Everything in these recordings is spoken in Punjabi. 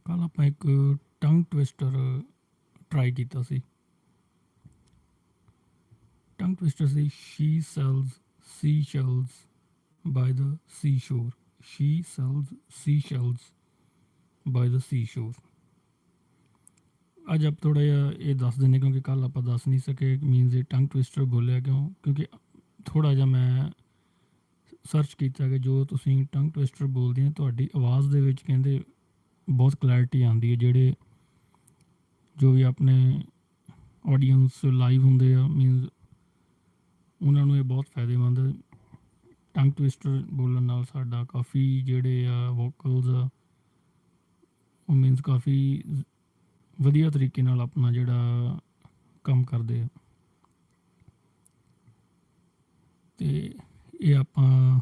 ਕੱਲ੍ਹ ਆਪਾਂ ਇੱਕ ਟੰਗ ਟਵਿਸਟਰ ਟਰਾਈ ਕੀਤਾ ਸੀ। ਟੰਗ ਟਵਿਸਟਰ ਸੀ she sells sea shells by the sea shore. She sells sea shells by the sea shore. ਅੱਜ ਆਪ ਥੋੜ੍ਹਾ ਜਿਹਾ ਇਹ ਦੱਸ ਦਿੰਦੇ ਕਿਉਂਕਿ ਕੱਲ੍ਹ ਆਪਾਂ ਦੱਸ ਨਹੀਂ ਸਕੇ ਮੀਨਜ਼ ਇਹ ਟੰਗ ਟਵਿਸਟਰ ਬੋਲਿਆ ਕਿਉਂ, ਕਿਉਂਕਿ ਥੋੜ੍ਹਾ ਜਿਹਾ ਮੈਂ ਸਰਚ ਕੀਤਾ ਕਿ ਜੋ ਤੁਸੀਂ ਟੰਗ ਟਵਿਸਟਰ ਬੋਲਦੇ ਹੋ ਤੁਹਾਡੀ ਆਵਾਜ਼ ਦੇ ਵਿੱਚ ਕਹਿੰਦੇ ਬਹੁਤ ਕਲੈਰਿਟੀ ਆਉਂਦੀ ਹੈ। ਜਿਹੜੇ ਜੋ ਵੀ ਆਪਣੇ ਆਡੀਅנס ਲਾਈਵ ਹੁੰਦੇ ਆ ਮੀਨਜ਼ ਉਹਨਾਂ ਨੂੰ ਇਹ ਬਹੁਤ ਫਾਇਦੇਮੰਦ ਹੈ। ਟੰਗ ਟਵਿਸਟਰ ਬੋਲਣ ਨਾਲ ਸਾਡਾ ਕਾਫੀ ਜਿਹੜੇ ਆ ਵੋਕਲਸ ਆ ਉਹ ਮੀਨਜ਼ ਕਾਫੀ ਵਧੀਆ ਤਰੀਕੇ ਨਾਲ ਆਪਣਾ ਜਿਹੜਾ ਕੰਮ ਕਰਦੇ ਆ। ਅਤੇ ਇਹ ਆਪਾਂ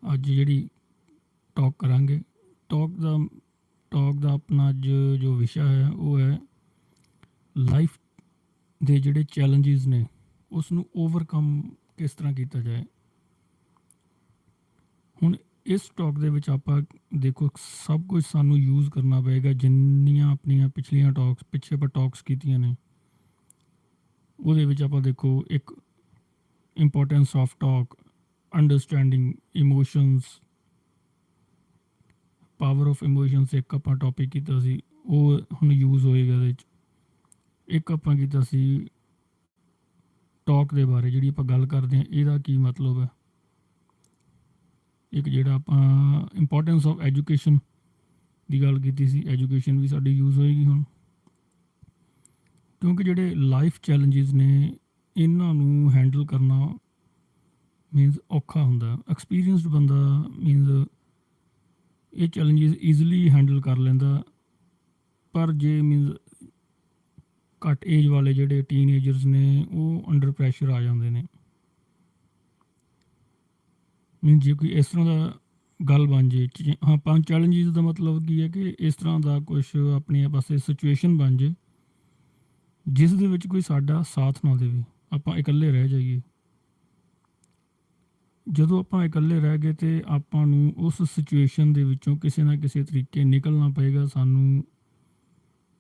ਅੱਜ ਜਿਹੜੀ ਟਾਕ ਕਰਾਂਗੇ ਟਾਕ ਦਾ ਆਪਣਾ ਅੱਜ ਜੋ ਵਿਸ਼ਾ ਹੈ ਉਹ ਹੈ ਲਾਈਫ ਦੇ ਜਿਹੜੇ ਚੈਲੰਜਿਸ ਨੇ ਉਸ ਨੂੰ ਓਵਰਕਮ ਕਿਸ ਤਰ੍ਹਾਂ ਕੀਤਾ ਜਾਏ। ਹੁਣ ਇਸ ਟਾਕ ਦੇ ਵਿੱਚ ਆਪਾਂ ਦੇਖੋ ਸਭ ਕੁਝ ਸਾਨੂੰ ਯੂਜ਼ ਕਰਨਾ ਪਏਗਾ। ਜਿੰਨੀਆਂ ਆਪਣੀਆਂ ਪਿਛਲੀਆਂ ਪਿੱਛੇ ਆਪਾਂ ਟਾਕਸ ਕੀਤੀਆਂ ਨੇ ਉਹਦੇ ਵਿੱਚ ਆਪਾਂ ਦੇਖੋ ਇੱਕ importance of talk, understanding emotions, power of emotions ਇੱਕ ਆਪਾਂ ਟੋਪਿਕ ਕੀਤਾ ਸੀ, ਉਹ ਹੁਣ ਯੂਜ਼ ਹੋਏਗਾ ਇਹਦੇ 'ਚ। ਇੱਕ ਆਪਾਂ ਕੀਤਾ ਸੀ ਟਾਕ ਦੇ ਬਾਰੇ, ਜਿਹੜੀ ਆਪਾਂ ਗੱਲ ਕਰਦੇ ਹਾਂ ਇਹਦਾ ਕੀ ਮਤਲਬ ਹੈ। ਇੱਕ ਜਿਹੜਾ ਆਪਾਂ ਇੰਪੋਰਟੈਂਸ ਆਫ ਐਜੂਕੇਸ਼ਨ ਦੀ ਗੱਲ ਕੀਤੀ ਸੀ, ਐਜੂਕੇਸ਼ਨ ਵੀ ਸਾਡੀ ਯੂਜ਼ ਹੋਏਗੀ ਹੁਣ, ਕਿਉਂਕਿ ਜਿਹੜੇ ਲਾਈਫ ਚੈਲੰਜਿਸ ਨੇ ਇਹਨਾਂ ਨੂੰ ਹੈਂਡਲ ਕਰਨਾ ਮੀਨਜ਼ ਔਖਾ ਹੁੰਦਾ। ਐਕਸਪੀਰੀਅੰਸਡ ਬੰਦਾ ਮੀਨਜ਼ ਇਹ ਚੈਲੰਜਿਸ ਈਜ਼ੀਲੀ ਹੈਂਡਲ ਕਰ ਲੈਂਦਾ, ਪਰ ਜੇ ਮੀਨਜ਼ ਘੱਟ ਏਜ ਵਾਲੇ ਜਿਹੜੇ ਟੀਨਏਜਰਸ ਨੇ ਉਹ ਅੰਡਰ ਪ੍ਰੈਸ਼ਰ ਆ ਜਾਂਦੇ ਨੇ। ਮੀਨਜ਼ ਜੇ ਕੋਈ ਇਸ ਤਰ੍ਹਾਂ ਦਾ ਗੱਲ ਬਣ ਜੇ ਆਪਾਂ ਚੈਲੰਜਿਸ ਦਾ ਮਤਲਬ ਕੀ ਹੈ ਕਿ ਇਸ ਤਰ੍ਹਾਂ ਦਾ ਕੁਛ ਆਪਣੇ ਪਾਸੇ ਸਿਚੁਏਸ਼ਨ ਬਣ ਜੇ ਜਿਸ ਦੇ ਵਿੱਚ ਕੋਈ ਸਾਡਾ ਸਾਥ ਨਾ ਦੇਵੇ, ਆਪਾਂ ਇਕੱਲੇ ਰਹਿ ਜਾਈਏ। ਜਦੋਂ ਆਪਾਂ ਇਕੱਲੇ ਰਹਿ ਗਏ ਤਾਂ ਆਪਾਂ ਨੂੰ ਉਸ ਸਿਚੁਏਸ਼ਨ ਦੇ ਵਿੱਚੋਂ ਕਿਸੇ ਨਾ ਕਿਸੇ ਤਰੀਕੇ ਨਿਕਲਣਾ ਪਏਗਾ। ਸਾਨੂੰ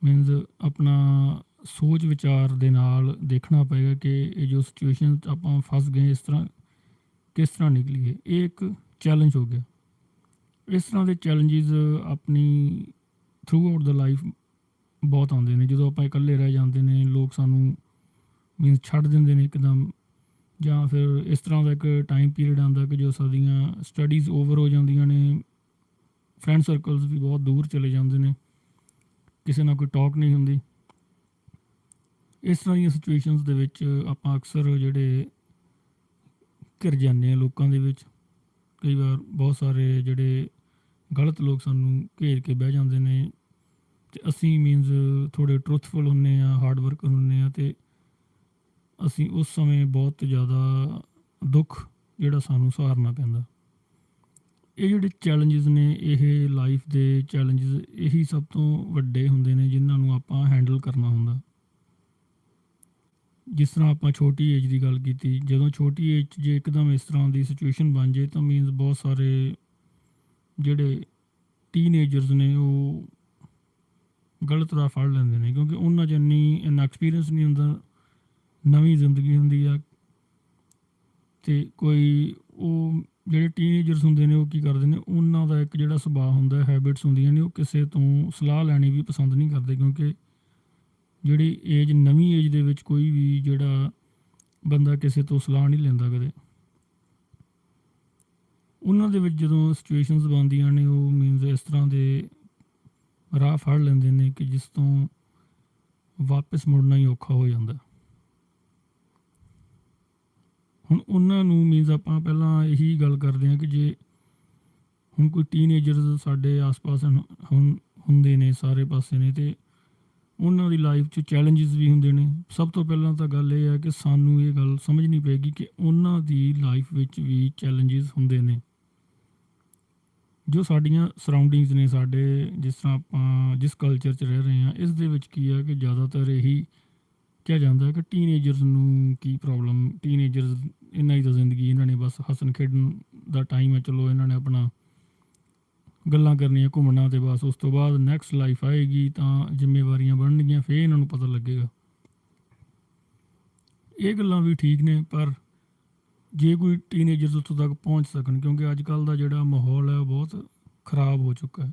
ਮੀਨਜ਼ ਆਪਣਾ ਸੋਚ ਵਿਚਾਰ ਦੇ ਨਾਲ ਦੇਖਣਾ ਪਏਗਾ ਕਿ ਇਹ ਜੋ ਸਿਚੁਏਸ਼ਨ 'ਚ ਆਪਾਂ ਫਸ ਗਏ ਇਸ ਤਰ੍ਹਾਂ ਕਿਸ ਤਰ੍ਹਾਂ ਨਿਕਲੀਏ। ਇਹ ਇੱਕ ਚੈਲੰਜ ਹੋ ਗਿਆ। ਇਸ ਤਰ੍ਹਾਂ ਦੇ ਚੈਲੰਜਿਸ ਆਪਣੀ ਥਰੂ ਆਊਟ ਦਾ ਲਾਈਫ ਬਹੁਤ ਆਉਂਦੇ ਨੇ। ਜਦੋਂ ਆਪਾਂ ਇਕੱਲੇ ਰਹਿ ਜਾਂਦੇ ਨੇ ਲੋਕ ਸਾਨੂੰ ਮੀਨਜ਼ ਛੱਡ ਦਿੰਦੇ ਨੇ ਇੱਕਦਮ, ਜਾਂ ਫਿਰ ਇਸ ਤਰ੍ਹਾਂ ਦਾ ਇੱਕ ਟਾਈਮ ਪੀਰੀਅਡ ਆਉਂਦਾ ਕਿ ਜੋ ਸਾਡੀਆਂ ਸਟੱਡੀਜ਼ ਓਵਰ ਹੋ ਜਾਂਦੀਆਂ ਨੇ, ਫਰੈਂਡ ਸਰਕਲਸ ਵੀ ਬਹੁਤ ਦੂਰ ਚਲੇ ਜਾਂਦੇ ਨੇ, ਕਿਸੇ ਨਾਲ ਕੋਈ ਟਾਕ ਨਹੀਂ ਹੁੰਦੀ। ਇਸ ਤਰ੍ਹਾਂ ਦੀਆਂ ਸਿਚੁਏਸ਼ਨਸ ਦੇ ਵਿੱਚ ਆਪਾਂ ਅਕਸਰ ਜਿਹੜੇ ਘਿਰ ਜਾਂਦੇ ਹਾਂ ਲੋਕਾਂ ਦੇ ਵਿੱਚ। ਕਈ ਵਾਰ ਬਹੁਤ ਸਾਰੇ ਜਿਹੜੇ ਗਲਤ ਲੋਕ ਸਾਨੂੰ ਘੇਰ ਕੇ ਬਹਿ ਜਾਂਦੇ ਨੇ ਅਤੇ ਅਸੀਂ ਮੀਨਜ਼ ਥੋੜ੍ਹੇ ਟਰੂਥਫੁਲ ਹੁੰਦੇ ਹਾਂ, ਹਾਰਡ ਵਰਕਰ ਹੁੰਦੇ ਹਾਂ, ਅਤੇ ਅਸੀਂ ਉਸ ਸਮੇਂ ਬਹੁਤ ਜ਼ਿਆਦਾ ਦੁੱਖ ਜਿਹੜਾ ਸਾਨੂੰ ਸਹਾਰਨਾ ਪੈਂਦਾ। ਇਹ ਜਿਹੜੇ ਚੈਲੰਜਿਸ ਨੇ ਇਹ ਲਾਈਫ ਦੇ ਚੈਲੰਜਿਸ ਇਹੀ ਸਭ ਤੋਂ ਵੱਡੇ ਹੁੰਦੇ ਨੇ ਜਿਨ੍ਹਾਂ ਨੂੰ ਆਪਾਂ ਹੈਂਡਲ ਕਰਨਾ ਹੁੰਦਾ। ਜਿਸ ਤਰ੍ਹਾਂ ਆਪਾਂ ਛੋਟੀ ਏਜ ਦੀ ਗੱਲ ਕੀਤੀ, ਜਦੋਂ ਛੋਟੀ ਏਜ 'ਚ ਜੇ ਇੱਕਦਮ ਇਸ ਤਰ੍ਹਾਂ ਦੀ ਸਿਚੁਏਸ਼ਨ ਬਣ ਜਾਏ ਤਾਂ ਮੀਨਜ਼ ਬਹੁਤ ਸਾਰੇ ਜਿਹੜੇ ਟੀਨਏਜਰਸ ਨੇ ਉਹ ਗਲਤ ਰਾਹ ਫੜ ਲੈਂਦੇ ਨੇ, ਕਿਉਂਕਿ ਉਹਨਾਂ 'ਚ ਇੰਨਾ ਐਕਸਪੀਰੀਅੰਸ ਨਹੀਂ ਹੁੰਦਾ, ਨਵੀਂ ਜ਼ਿੰਦਗੀ ਹੁੰਦੀ ਆ। ਅਤੇ ਕੋਈ ਉਹ ਜਿਹੜੇ ਟੀਨਏਜਰਸ ਹੁੰਦੇ ਨੇ ਉਹ ਕੀ ਕਰਦੇ ਨੇ, ਉਹਨਾਂ ਦਾ ਇੱਕ ਜਿਹੜਾ ਸੁਭਾਅ ਹੁੰਦਾ, ਹੈਬਿਟਸ ਹੁੰਦੀਆਂ ਨੇ, ਉਹ ਕਿਸੇ ਤੋਂ ਸਲਾਹ ਲੈਣੀ ਵੀ ਪਸੰਦ ਨਹੀਂ ਕਰਦੇ, ਕਿਉਂਕਿ ਜਿਹੜੀ ਏਜ ਨਵੀਂ ਏਜ ਦੇ ਵਿੱਚ ਕੋਈ ਵੀ ਜਿਹੜਾ ਬੰਦਾ ਕਿਸੇ ਤੋਂ ਸਲਾਹ ਨਹੀਂ ਲੈਂਦਾ ਕਦੇ। ਉਹਨਾਂ ਦੇ ਵਿੱਚ ਜਦੋਂ ਸਿਚੁਏਸ਼ਨਸ ਬਣਦੀਆਂ ਨੇ ਉਹ ਮੀਨਜ਼ ਇਸ ਤਰ੍ਹਾਂ ਦੇ ਰਾਹ ਫੜ ਲੈਂਦੇ ਨੇ ਕਿ ਜਿਸ ਤੋਂ ਵਾਪਸ ਮੁੜਨਾ ਹੀ ਔਖਾ ਹੋ ਜਾਂਦਾ। ਹੁਣ ਉਹਨਾਂ ਨੂੰ ਮੀਨਜ਼ ਆਪਾਂ ਪਹਿਲਾਂ ਇਹੀ ਗੱਲ ਕਰਦੇ ਹਾਂ ਕਿ ਜੇ ਹੁਣ ਕੋਈ ਟੀਨਏਜਰਸ ਸਾਡੇ ਆਸ ਪਾਸ ਹੁੰਦੇ ਨੇ ਸਾਰੇ ਪਾਸੇ ਨੇ, ਅਤੇ ਉਹਨਾਂ ਦੀ ਲਾਈਫ 'ਚ ਚੈਲੰਜਿਸ ਵੀ ਹੁੰਦੇ ਨੇ। ਸਭ ਤੋਂ ਪਹਿਲਾਂ ਤਾਂ ਗੱਲ ਇਹ ਹੈ ਕਿ ਸਾਨੂੰ ਇਹ ਗੱਲ ਸਮਝਣੀ ਪਏਗੀ ਕਿ ਉਹਨਾਂ ਦੀ ਲਾਈਫ ਵਿੱਚ ਵੀ ਚੈਲੰਜਿਸ ਹੁੰਦੇ ਨੇ। ਜੋ ਸਾਡੀਆਂ ਸਰਾਊਂਡਿੰਗਸ ਨੇ, ਸਾਡੇ ਜਿਸ ਤਰ੍ਹਾਂ ਆਪਾਂ ਜਿਸ ਕਲਚਰ 'ਚ ਰਹਿ ਰਹੇ ਹਾਂ, ਇਸ ਦੇ ਵਿੱਚ ਕੀ ਹੈ ਕਿ ਜ਼ਿਆਦਾਤਰ ਇਹੀ ਕਿਹਾ ਜਾਂਦਾ ਕਿ ਟੀਨਏਜਰਸ ਨੂੰ ਕੀ ਪ੍ਰੋਬਲਮ, ਟੀਨਏਜਰਸ ਇਹਨਾਂ ਦੀ ਤਾਂ ਜ਼ਿੰਦਗੀ, ਇਹਨਾਂ ਨੇ ਬਸ ਹੱਸਣ ਖੇਡਣ ਦਾ ਟਾਈਮ ਹੈ, ਚਲੋ ਇਹਨਾਂ ਨੇ ਆਪਣਾ ਗੱਲਾਂ ਕਰਨੀਆਂ, ਘੁੰਮਣਾ, ਤੇ ਬਸ ਉਸ ਤੋਂ ਬਾਅਦ ਨੈਕਸਟ ਲਾਈਫ ਆਏਗੀ ਤਾਂ ਜ਼ਿੰਮੇਵਾਰੀਆਂ ਬਣਨਗੀਆਂ, ਫਿਰ ਇਹਨਾਂ ਨੂੰ ਪਤਾ ਲੱਗੇਗਾ। ਇਹ ਗੱਲਾਂ ਵੀ ਠੀਕ ਨੇ, ਪਰ ਜੇ ਕੋਈ ਟੀਨੇਜਰਸ ਉੱਥੋਂ ਤੱਕ ਪਹੁੰਚ ਸਕਣ, ਕਿਉਂਕਿ ਅੱਜ ਕੱਲ੍ਹ ਦਾ ਜਿਹੜਾ ਮਾਹੌਲ ਹੈ ਉਹ ਬਹੁਤ ਖ਼ਰਾਬ ਹੋ ਚੁੱਕਾ ਹੈ।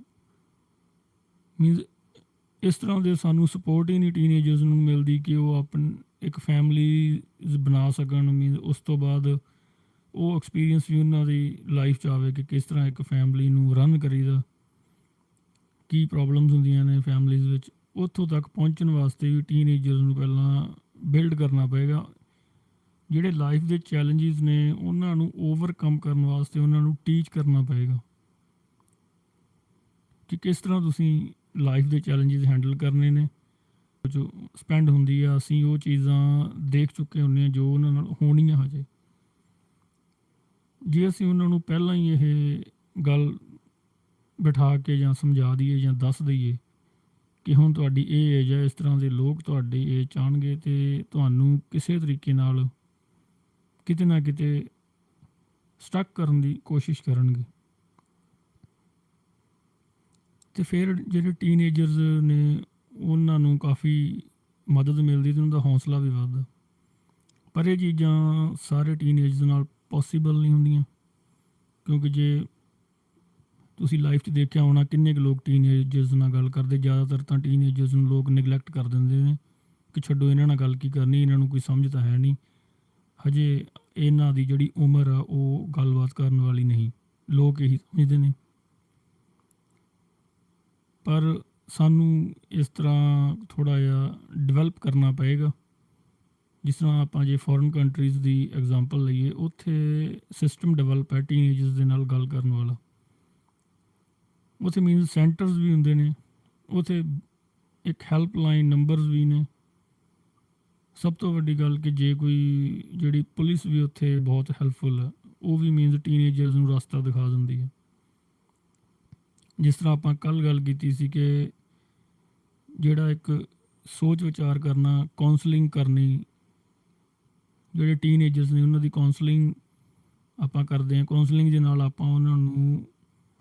ਮੀਨਜ਼ ਇਸ ਤਰ੍ਹਾਂ ਦੇ ਸਾਨੂੰ ਸਪੋਰਟ ਹੀ ਨਹੀਂ ਟੀਨੇਜਰਸ ਨੂੰ ਮਿਲਦੀ ਕਿ ਉਹ ਇੱਕ ਫੈਮਿਲੀ ਬਣਾ ਸਕਣ। ਮੀਨਜ਼ ਉਸ ਤੋਂ ਬਾਅਦ ਉਹ ਐਕਸਪੀਰੀਅੰਸ ਵੀ ਉਹਨਾਂ ਦੀ ਲਾਈਫ 'ਚ ਆਵੇ ਕਿ ਕਿਸ ਤਰ੍ਹਾਂ ਇੱਕ ਫੈਮਿਲੀ ਨੂੰ ਰਨ ਕਰੀਦਾ, ਕੀ ਪ੍ਰੋਬਲਮਸ ਹੁੰਦੀਆਂ ਨੇ ਫੈਮਲੀਜ਼ ਵਿੱਚ। ਉੱਥੋਂ ਤੱਕ ਪਹੁੰਚਣ ਵਾਸਤੇ ਵੀ ਟੀਨੇਜਰਸ ਨੂੰ ਪਹਿਲਾਂ ਬਿਲਡ ਕਰਨਾ ਪਏਗਾ। ਜਿਹੜੇ ਲਾਈਫ ਦੇ ਚੈਲੰਜਿਸ ਨੇ ਉਹਨਾਂ ਨੂੰ ਓਵਰਕਮ ਕਰਨ ਵਾਸਤੇ ਉਹਨਾਂ ਨੂੰ ਟੀਚ ਕਰਨਾ ਪਏਗਾ ਕਿ ਕਿਸ ਤਰ੍ਹਾਂ ਤੁਸੀਂ ਲਾਈਫ ਦੇ ਚੈਲੰਜਿਸ ਹੈਂਡਲ ਕਰਨੇ ਨੇ। ਜੋ ਸਪੈਂਡ ਹੁੰਦੀ ਆ, ਅਸੀਂ ਉਹ ਚੀਜ਼ਾਂ ਦੇਖ ਚੁੱਕੇ ਹੁੰਦੇ ਹਾਂ ਜੋ ਉਹਨਾਂ ਨਾਲ ਹੋਣੀਆਂ ਹਜੇ। ਜੇ ਅਸੀਂ ਉਹਨਾਂ ਨੂੰ ਪਹਿਲਾਂ ਹੀ ਇਹ ਗੱਲ ਬਿਠਾ ਕੇ ਜਾਂ ਸਮਝਾ ਦਈਏ ਜਾਂ ਦੱਸ ਦਈਏ ਕਿ ਹੁਣ ਤੁਹਾਡੀ ਇਹ ਏਜ ਹੈ, ਇਸ ਤਰ੍ਹਾਂ ਦੇ ਲੋਕ ਤੁਹਾਡੀ ਏਜ 'ਚ ਆਉਣਗੇ ਅਤੇ ਤੁਹਾਨੂੰ ਕਿਸੇ ਤਰੀਕੇ ਨਾਲ ਕਿਤੇ ਨਾ ਕਿਤੇ ਸਟਕ ਕਰਨ ਦੀ ਕੋਸ਼ਿਸ਼ ਕਰਨਗੇ, ਅਤੇ ਫਿਰ ਜਿਹੜੇ ਟੀਨੇਜਰਸ ਨੇ ਉਹਨਾਂ ਨੂੰ ਕਾਫੀ ਮਦਦ ਮਿਲਦੀ ਅਤੇ ਉਹਨਾਂ ਦਾ ਹੌਸਲਾ ਵੀ ਵੱਧਦਾ। ਪਰ ਇਹ ਚੀਜ਼ਾਂ ਸਾਰੇ ਟੀਨੇਜਰਸ ਨਾਲ ਪੋਸੀਬਲ ਨਹੀਂ ਹੁੰਦੀਆਂ, ਕਿਉਂਕਿ ਜੇ ਤੁਸੀਂ ਲਾਈਫ 'ਚ ਦੇਖਿਆ ਹੋਣਾ ਕਿੰਨੇ ਕੁ ਲੋਕ ਟੀਨੇਜਰਸ ਨਾਲ ਗੱਲ ਕਰਦੇ। ਜ਼ਿਆਦਾਤਰ ਤਾਂ ਟੀਨੇਜਰਸ ਨੂੰ ਲੋਕ ਨਿਗਲੈਕਟ ਕਰ ਦਿੰਦੇ ਨੇ ਕਿ ਛੱਡੋ, ਇਹਨਾਂ ਨਾਲ ਗੱਲ ਕੀ ਕਰਨੀ, ਇਹਨਾਂ ਨੂੰ ਕੋਈ ਸਮਝ ਤਾਂ ਹੈ ਨਹੀਂ, ਹਜੇ ਇਹਨਾਂ ਦੀ ਜਿਹੜੀ ਉਮਰ ਆ ਉਹ ਗੱਲਬਾਤ ਕਰਨ ਵਾਲੀ ਨਹੀਂ, ਲੋਕ ਇਹੀ ਸਮਝਦੇ ਨੇ। ਪਰ ਸਾਨੂੰ ਇਸ ਤਰ੍ਹਾਂ ਥੋੜ੍ਹਾ ਜਿਹਾ ਡਿਵੈਲਪ ਕਰਨਾ ਪਏਗਾ। ਜਿਸ ਤਰ੍ਹਾਂ ਆਪਾਂ ਜੇ ਫੋਰਨ ਕੰਟਰੀਜ਼ ਦੀ ਐਗਜ਼ਾਮਪਲ ਲਈਏ, ਉੱਥੇ ਸਿਸਟਮ ਡਿਵੈਲਪ ਹੈ ਟੀਨੇਜਰਸ ਦੇ ਨਾਲ ਗੱਲ ਕਰਨ ਵਾਲਾ। ਉੱਥੇ ਮੀਨਸ ਸੈਂਟਰਸ ਵੀ ਹੁੰਦੇ ਨੇ, ਉੱਥੇ ਇੱਕ ਹੈਲਪਲਾਈਨ ਨੰਬਰਸ ਵੀ ਨੇ। ਸਭ ਤੋਂ ਵੱਡੀ ਗੱਲ ਕਿ ਜੇ ਕੋਈ ਜਿਹੜੀ ਪੁਲਿਸ ਵੀ ਉੱਥੇ ਬਹੁਤ ਹੈਲਪਫੁਲ ਹੈ, ਉਹ ਵੀ ਮੀਨਸ ਟੀਨੇਜਰਸ ਨੂੰ ਰਸਤਾ ਦਿਖਾ ਦਿੰਦੀ ਹੈ। ਜਿਸ ਤਰ੍ਹਾਂ ਆਪਾਂ ਕੱਲ੍ਹ ਗੱਲ ਕੀਤੀ ਸੀ ਕਿ ਜਿਹੜਾ ਇੱਕ ਸੋਚ ਵਿਚਾਰ ਕਰਨਾ, ਕਾਉਂਸਲਿੰਗ ਕਰਨੀ, ਜਿਹੜੇ ਟੀਨੇਜਰਸ ਨੇ ਉਹਨਾਂ ਦੀ ਕਾਉਂਸਲਿੰਗ ਆਪਾਂ ਕਰਦੇ ਹਾਂ। ਕਾਉਂਸਲਿੰਗ ਦੇ ਨਾਲ ਆਪਾਂ ਉਹਨਾਂ ਨੂੰ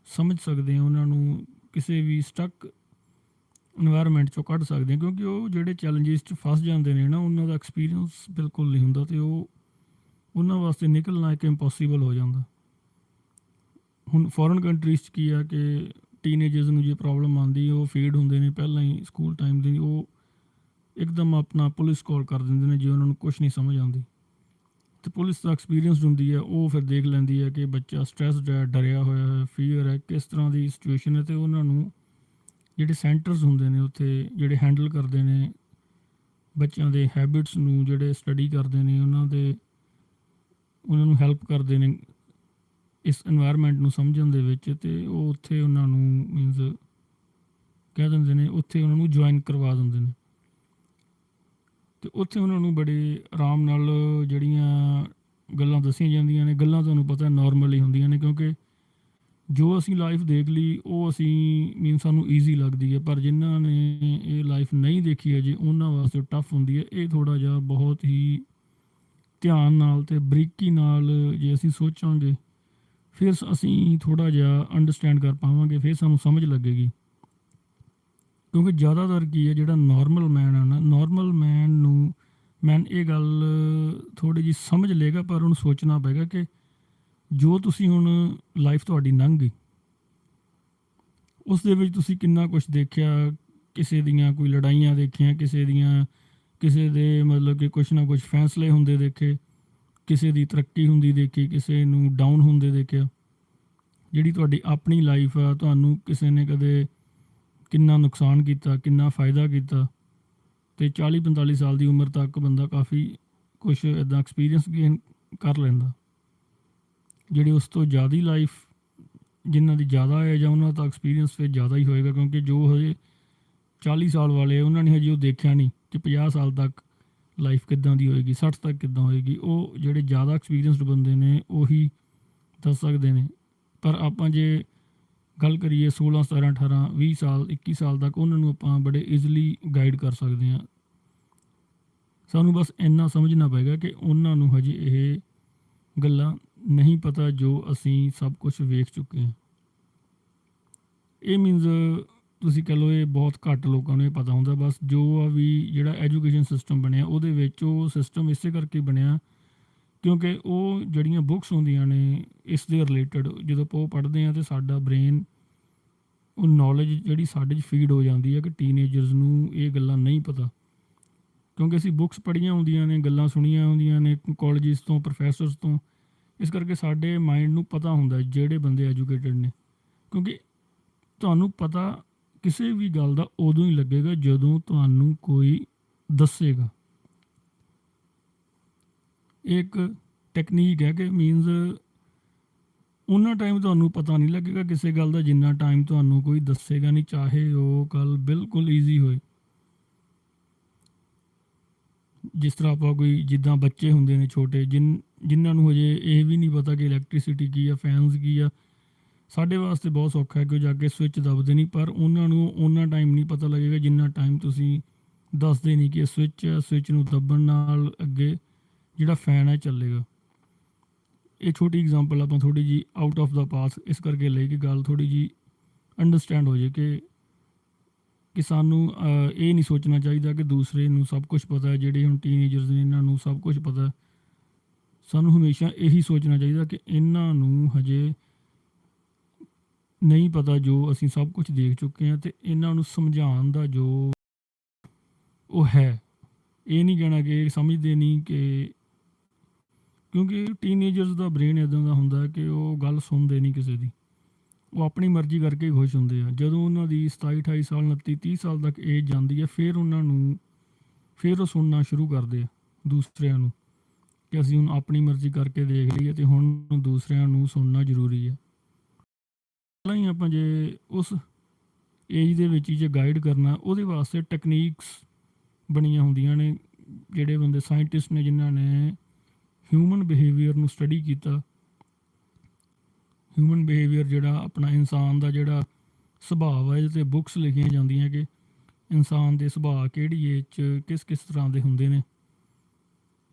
ਸਮਝ ਸਕਦੇ ਹਾਂ, ਉਹਨਾਂ ਨੂੰ ਕਿਸੇ ਵੀ ਸਟਕ ਇਨਵਾਇਰਮੈਂਟ 'ਚੋਂ ਕੱਢ ਸਕਦੇ ਹਾਂ, ਕਿਉਂਕਿ ਉਹ ਜਿਹੜੇ ਚੈਲੰਜਿਸ 'ਚ ਫਸ ਜਾਂਦੇ ਨੇ ਨਾ, ਉਹਨਾਂ ਦਾ ਐਕਸਪੀਰੀਅੰਸ ਬਿਲਕੁਲ ਨਹੀਂ ਹੁੰਦਾ ਅਤੇ ਉਹ ਉਹਨਾਂ ਵਾਸਤੇ ਨਿਕਲਣਾ ਇੱਕ ਇੰਪੋਸੀਬਲ ਹੋ ਜਾਂਦਾ। ਹੁਣ ਫੋਰਨ ਕੰਟਰੀਜ਼ 'ਚ ਕੀ ਆ ਕਿ ਟੀਨੇਜਰਸ ਨੂੰ ਜੇ ਪ੍ਰੋਬਲਮ ਆਉਂਦੀ, ਉਹ ਫੀਡ ਹੁੰਦੇ ਨੇ ਪਹਿਲਾਂ ਹੀ ਸਕੂਲ ਟਾਈਮ ਦੇ, ਉਹ ਇੱਕਦਮ ਆਪਣਾ ਪੁਲਿਸ ਕਾਲ ਕਰ ਦਿੰਦੇ ਨੇ ਜੇ ਉਹਨਾਂ ਨੂੰ ਕੁਛ ਨਹੀਂ ਸਮਝ ਆਉਂਦੀ। ਅਤੇ ਪੁਲਿਸ ਦਾ ਐਕਸਪੀਰੀਅੰਸ ਹੁੰਦੀ ਹੈ, ਉਹ ਫਿਰ ਦੇਖ ਲੈਂਦੀ ਹੈ ਕਿ ਬੱਚਾ ਸਟ੍ਰੈਸਡ ਹੈ, ਡਰਿਆ ਹੋਇਆ ਹੈ, ਫੀਅਰ ਹੈ, ਕਿਸ ਤਰ੍ਹਾਂ ਦੀ ਸਿਚੁਏਸ਼ਨ ਹੈ, ਅਤੇ ਉਹਨਾਂ ਨੂੰ ਜਿਹੜੇ ਸੈਂਟਰਸ ਹੁੰਦੇ ਨੇ ਉੱਥੇ ਜਿਹੜੇ ਹੈਂਡਲ ਕਰਦੇ ਨੇ ਬੱਚਿਆਂ ਦੇ ਹੈਬਿਟਸ ਨੂੰ, ਜਿਹੜੇ ਸਟੱਡੀ ਕਰਦੇ ਨੇ ਉਹਨਾਂ ਨੂੰ ਹੈਲਪ ਕਰਦੇ ਨੇ ਇਸ ਇਨਵਾਇਰਮੈਂਟ ਨੂੰ ਸਮਝਣ ਦੇ ਵਿੱਚ, ਅਤੇ ਉਹ ਉੱਥੇ ਉਹਨਾਂ ਨੂੰ ਮੀਨਜ਼ ਕਹਿ ਦਿੰਦੇ ਨੇ, ਉੱਥੇ ਉਹਨਾਂ ਨੂੰ ਜੁਆਇਨ ਕਰਵਾ ਦਿੰਦੇ ਨੇ। ਅਤੇ ਉੱਥੇ ਉਹਨਾਂ ਨੂੰ ਬੜੇ ਆਰਾਮ ਨਾਲ ਜਿਹੜੀਆਂ ਗੱਲਾਂ ਦੱਸੀਆਂ ਜਾਂਦੀਆਂ ਨੇ, ਗੱਲਾਂ ਤੁਹਾਨੂੰ ਪਤਾ ਨੋਰਮਲ ਹੀ ਹੁੰਦੀਆਂ ਨੇ, ਕਿਉਂਕਿ ਜੋ ਅਸੀਂ ਲਾਈਫ ਦੇਖ ਲਈ ਉਹ ਅਸੀਂ ਮੀਨਸ ਸਾਨੂੰ ਈਜ਼ੀ ਲੱਗਦੀ ਹੈ, ਪਰ ਜਿਨ੍ਹਾਂ ਨੇ ਇਹ ਲਾਈਫ ਨਹੀਂ ਦੇਖੀ ਅਜੇ ਉਹਨਾਂ ਵਾਸਤੇ ਟਫ ਹੁੰਦੀ ਹੈ। ਇਹ ਥੋੜ੍ਹਾ ਜਿਹਾ ਬਹੁਤ ਹੀ ਧਿਆਨ ਨਾਲ ਅਤੇ ਬਰੀਕੀ ਨਾਲ ਜੇ ਅਸੀਂ ਸੋਚਾਂਗੇ, ਫਿਰ ਅਸੀਂ ਥੋੜ੍ਹਾ ਜਿਹਾ ਅੰਡਰਸਟੈਂਡ ਕਰ ਪਾਵਾਂਗੇ, ਫਿਰ ਸਾਨੂੰ ਸਮਝ ਲੱਗੇਗੀ। ਕਿਉਂਕਿ ਜ਼ਿਆਦਾਤਰ ਕੀ ਹੈ, ਜਿਹੜਾ ਨੋਰਮਲ ਮੈਨ ਹੈ ਨਾ, ਨੋਰਮਲ ਮੈਨ ਇਹ ਗੱਲ ਥੋੜ੍ਹੀ ਜਿਹੀ ਸਮਝ ਲਏਗਾ, ਪਰ ਉਹਨੂੰ ਸੋਚਣਾ ਪਏਗਾ ਕਿ ਜੋ ਤੁਸੀਂ ਹੁਣ ਲਾਈਫ ਤੁਹਾਡੀ ਲੰਘ ਗਈ, ਉਸ ਦੇ ਵਿੱਚ ਤੁਸੀਂ ਕਿੰਨਾ ਕੁਛ ਦੇਖਿਆ, ਕਿਸੇ ਦੀਆਂ ਕੋਈ ਲੜਾਈਆਂ ਦੇਖੀਆਂ, ਕਿਸੇ ਦੇ ਮਤਲਬ ਕਿ ਕੁਛ ਨਾ ਕੁਛ ਫੈਸਲੇ ਹੁੰਦੇ ਦੇਖੇ, ਕਿਸੇ ਦੀ ਤਰੱਕੀ ਹੁੰਦੀ ਦੇਖੀ, ਕਿਸੇ ਨੂੰ ਡਾਊਨ ਹੁੰਦੇ ਦੇਖਿਆ। ਜਿਹੜੀ ਤੁਹਾਡੀ ਆਪਣੀ ਲਾਈਫ ਆ, ਤੁਹਾਨੂੰ ਕਿਸੇ ਨੇ ਕਦੇ ਕਿੰਨਾ ਨੁਕਸਾਨ ਕੀਤਾ, ਕਿੰਨਾ ਫਾਇਦਾ ਕੀਤਾ, ਅਤੇ 40-45 ਸਾਲ ਦੀ ਉਮਰ ਤੱਕ ਬੰਦਾ ਕਾਫੀ ਕੁਛ ਇੱਦਾਂ ਐਕਸਪੀਰੀਅੰਸ ਗੇਨ ਕਰ ਲੈਂਦਾ। ਜਿਹੜੀ ਉਸ ਤੋਂ ਜ਼ਿਆਦਾ ਲਾਈਫ ਜਿਨ੍ਹਾਂ ਦੀ ਜ਼ਿਆਦਾ ਹੈ ਜਾਂ ਉਹਨਾਂ ਦਾ ਐਕਸਪੀਰੀਅੰਸ ਫਿਰ ਜ਼ਿਆਦਾ ਹੀ ਹੋਏਗਾ, ਕਿਉਂਕਿ ਜੋ ਹਜੇ 40 ਸਾਲ ਵਾਲੇ ਉਹਨਾਂ ਨੇ ਹਜੇ ਉਹ ਦੇਖਿਆ ਨਹੀਂ ਕਿ 50 ਸਾਲ ਤੱਕ ਲਾਈਫ ਕਿੱਦਾਂ ਦੀ ਹੋਏਗੀ, 60 ਤੱਕ ਕਿੱਦਾਂ ਹੋਏਗੀ। ਉਹ ਜਿਹੜੇ ਜ਼ਿਆਦਾ ਐਕਸਪੀਰੀਅੰਸਡ ਬੰਦੇ ਨੇ ਉਹੀ ਦੱਸ ਸਕਦੇ ਨੇ। ਪਰ ਆਪਾਂ ਜੇ ਗੱਲ ਕਰੀਏ 16, 17, 18, 20 ਸਾਲ, 21 ਸਾਲ ਤੱਕ, ਉਹਨਾਂ ਨੂੰ ਆਪਾਂ ਬੜੇ ਈਜ਼ੀਲੀ ਗਾਈਡ ਕਰ ਸਕਦੇ ਹਾਂ। ਸਾਨੂੰ ਬਸ ਇੰਨਾ ਸਮਝਣਾ ਪਏਗਾ ਕਿ ਉਹਨਾਂ ਨੂੰ ਹਜੇ ਇਹ ਗੱਲਾਂ ਨਹੀਂ ਪਤਾ ਜੋ ਅਸੀਂ ਸਭ ਕੁਛ ਵੇਖ ਚੁੱਕੇ ਹਾਂ। ਇਹ ਮੀਨਜ਼ ਤੁਸੀਂ ਕਹਿ ਲਓ ਇਹ ਬਹੁਤ ਘੱਟ ਲੋਕਾਂ ਨੂੰ ਇਹ ਪਤਾ ਹੁੰਦਾ। ਬਸ ਜੋ ਆ ਵੀ ਜਿਹੜਾ ਐਜੂਕੇਸ਼ਨ ਸਿਸਟਮ ਬਣਿਆ ਉਹਦੇ ਵਿੱਚ ਉਹ ਸਿਸਟਮ ਇਸੇ ਕਰਕੇ ਬਣਿਆ ਕਿਉਂਕਿ ਉਹ ਜਿਹੜੀਆਂ ਬੁੱਕਸ ਹੁੰਦੀਆਂ ਨੇ ਇਸ ਦੇ ਰਿਲੇਟਡ ਜਦੋਂ ਆਪਾਂ ਉਹ ਪੜ੍ਹਦੇ ਹਾਂ ਤਾਂ ਸਾਡਾ ਬ੍ਰੇਨ ਉਹ ਨੌਲੇਜ ਜਿਹੜੀ ਸਾਡੇ 'ਚ ਫੀਡ ਹੋ ਜਾਂਦੀ ਹੈ ਕਿ ਟੀਨਏਜਰਸ ਨੂੰ ਇਹ ਗੱਲਾਂ ਨਹੀਂ ਪਤਾ ਕਿਉਂਕਿ ਅਸੀਂ ਬੁੱਕਸ ਪੜ੍ਹੀਆਂ ਹੁੰਦੀਆਂ ਨੇ, ਗੱਲਾਂ ਸੁਣੀਆਂ ਹੁੰਦੀਆਂ ਨੇ ਕਾਲਜਿਸ ਤੋਂ, ਪ੍ਰੋਫੈਸਰਸ ਤੋਂ। ਇਸ ਕਰਕੇ ਸਾਡੇ ਮਾਈਂਡ ਨੂੰ ਪਤਾ ਹੁੰਦਾ ਜਿਹੜੇ ਬੰਦੇ ਐਜੂਕੇਟਡ ਨੇ ਕਿਉਂਕਿ ਤੁਹਾਨੂੰ ਪਤਾ ਕਿਸੇ ਵੀ ਗੱਲ ਦਾ ਉਦੋਂ ਹੀ ਲੱਗੇਗਾ ਜਦੋਂ ਤੁਹਾਨੂੰ ਕੋਈ ਦੱਸੇਗਾ। ਇਹ ਇੱਕ ਟੈਕਨੀਕ ਹੈ ਕਿ ਮੀਨਜ਼ ਉਹਨਾਂ ਟਾਈਮ ਤੁਹਾਨੂੰ ਪਤਾ ਨਹੀਂ ਲੱਗੇਗਾ ਕਿਸੇ ਗੱਲ ਦਾ ਜਿੰਨਾ ਟਾਈਮ ਤੁਹਾਨੂੰ ਕੋਈ ਦੱਸੇਗਾ ਨਹੀਂ, ਚਾਹੇ ਉਹ ਗੱਲ ਬਿਲਕੁਲ ਈਜ਼ੀ ਹੋਏ। ਜਿਸ ਤਰ੍ਹਾਂ ਆਪਾਂ ਕੋਈ ਜਿੱਦਾਂ ਬੱਚੇ ਹੁੰਦੇ ਨੇ ਛੋਟੇ ਜਿਨ੍ਹਾਂ ਨੂੰ ਹਜੇ ਇਹ ਵੀ ਨਹੀਂ ਪਤਾ ਕਿ ਇਲੈਕਟ੍ਰੀਸਿਟੀ ਕੀ ਆ, ਫੈਨਸ ਕੀ ਆ। ਸਾਡੇ ਵਾਸਤੇ ਬਹੁਤ ਸੌਖਾ ਹੈ ਕਿ ਉਹ ਜਾ ਕੇ ਸਵਿੱਚ ਦਬਦੇ ਨਹੀਂ, ਪਰ ਉਹਨਾਂ ਨੂੰ ਓਨਾ ਟਾਈਮ ਨਹੀਂ ਪਤਾ ਲੱਗੇਗਾ ਜਿੰਨਾ ਟਾਈਮ ਤੁਸੀਂ ਦੱਸਦੇ ਨਹੀਂ ਕਿ ਇਹ ਸਵਿੱਚ ਹੈ, ਸਵਿੱਚ ਨੂੰ ਦੱਬਣ ਨਾਲ ਅੱਗੇ ਜਿਹੜਾ ਫੈਨ ਹੈ ਚੱਲੇਗਾ। ਇਹ ਛੋਟੀ ਐਗਜ਼ਾਮਪਲ ਆਪਾਂ ਥੋੜ੍ਹੀ ਜਿਹੀ ਆਊਟ ਆਫ ਦਾ ਪਾਸ ਇਸ ਕਰਕੇ ਲਈ ਕਿ ਗੱਲ ਥੋੜ੍ਹੀ ਜਿਹੀ ਅੰਡਰਸਟੈਂਡ ਹੋ ਜਾਏ ਕਿ ਸਾਨੂੰ ਇਹ ਨਹੀਂ ਸੋਚਣਾ ਚਾਹੀਦਾ ਕਿ ਦੂਸਰੇ ਨੂੰ ਸਭ ਕੁਝ ਪਤਾ ਹੈ। ਜਿਹੜੇ ਹੁਣ ਟੀਨਏਜਰਸ ਨੇ ਇਹਨਾਂ ਨੂੰ ਸਭ ਕੁਝ ਪਤਾ। ਸਾਨੂੰ ਹਮੇਸ਼ਾ ਇਹੀ ਸੋਚਣਾ ਚਾਹੀਦਾ ਕਿ ਇਹਨਾਂ ਨੂੰ ਹਜੇ ਨਹੀਂ ਪਤਾ ਜੋ ਅਸੀਂ ਸਭ ਕੁਝ ਦੇਖ ਚੁੱਕੇ ਹਾਂ, ਅਤੇ ਇਹਨਾਂ ਨੂੰ ਸਮਝਾਉਣ ਦਾ ਜੋ ਉਹ ਹੈ। ਇਹ ਨਹੀਂ ਕਹਿਣਾ ਕਿ ਸਮਝਦੇ ਨਹੀਂ ਕਿ ਕਿਉਂਕਿ ਟੀਨਏਜਰਸ ਦਾ ਬ੍ਰੇਨ ਇੱਦਾਂ ਦਾ ਹੁੰਦਾ ਕਿ ਉਹ ਗੱਲ ਸੁਣਦੇ ਨਹੀਂ ਕਿਸੇ ਦੀ, ਉਹ ਆਪਣੀ ਮਰਜ਼ੀ ਕਰਕੇ ਹੀ ਖੁਸ਼ ਹੁੰਦੇ ਆ। ਜਦੋਂ ਉਹਨਾਂ ਦੀ 27 28 ਸਾਲ 29 30 ਸਾਲ ਤੱਕ ਏਜ ਜਾਂਦੀ ਹੈ ਫਿਰ ਉਹ ਸੁਣਨਾ ਸ਼ੁਰੂ ਕਰਦੇ ਆ ਦੂਸਰਿਆਂ ਨੂੰ ਕਿ ਅਸੀਂ ਹੁਣ ਆਪਣੀ ਮਰਜ਼ੀ ਕਰਕੇ ਦੇਖ ਲਈਏ ਅਤੇ ਹੁਣ ਦੂਸਰਿਆਂ ਨੂੰ ਸੁਣਨਾ ਜ਼ਰੂਰੀ ਹੈ। ਪਹਿਲਾਂ ਹੀ ਆਪਾਂ ਜੇ ਉਸ ਏਜ ਦੇ ਵਿੱਚ ਹੀ ਜੇ ਗਾਈਡ ਕਰਨਾ ਉਹਦੇ ਵਾਸਤੇ ਟੈਕਨੀਕਸ ਬਣੀਆਂ ਹੁੰਦੀਆਂ ਨੇ। ਜਿਹੜੇ ਬੰਦੇ ਸਾਇੰਟਿਸਟ ਨੇ ਜਿਨ੍ਹਾਂ ਨੇ ਹਿਊਮਨ ਬਿਹੇਵੀਅਰ ਨੂੰ ਸਟੱਡੀ ਕੀਤਾ, ਹਿਊਮਨ ਬਿਹੇਵੀਅਰ ਜਿਹੜਾ ਆਪਣਾ ਇਨਸਾਨ ਦਾ ਜਿਹੜਾ ਸੁਭਾਅ ਹੈ, ਇਹਦੇ 'ਤੇ ਬੁੱਕਸ ਲਿਖੀਆਂ ਜਾਂਦੀਆਂ ਕਿ ਇਨਸਾਨ ਦੇ ਸੁਭਾਅ ਕਿਹੜੀ ਏਜ 'ਚ ਕਿਸ ਤਰ੍ਹਾਂ ਦੇ ਹੁੰਦੇ ਨੇ।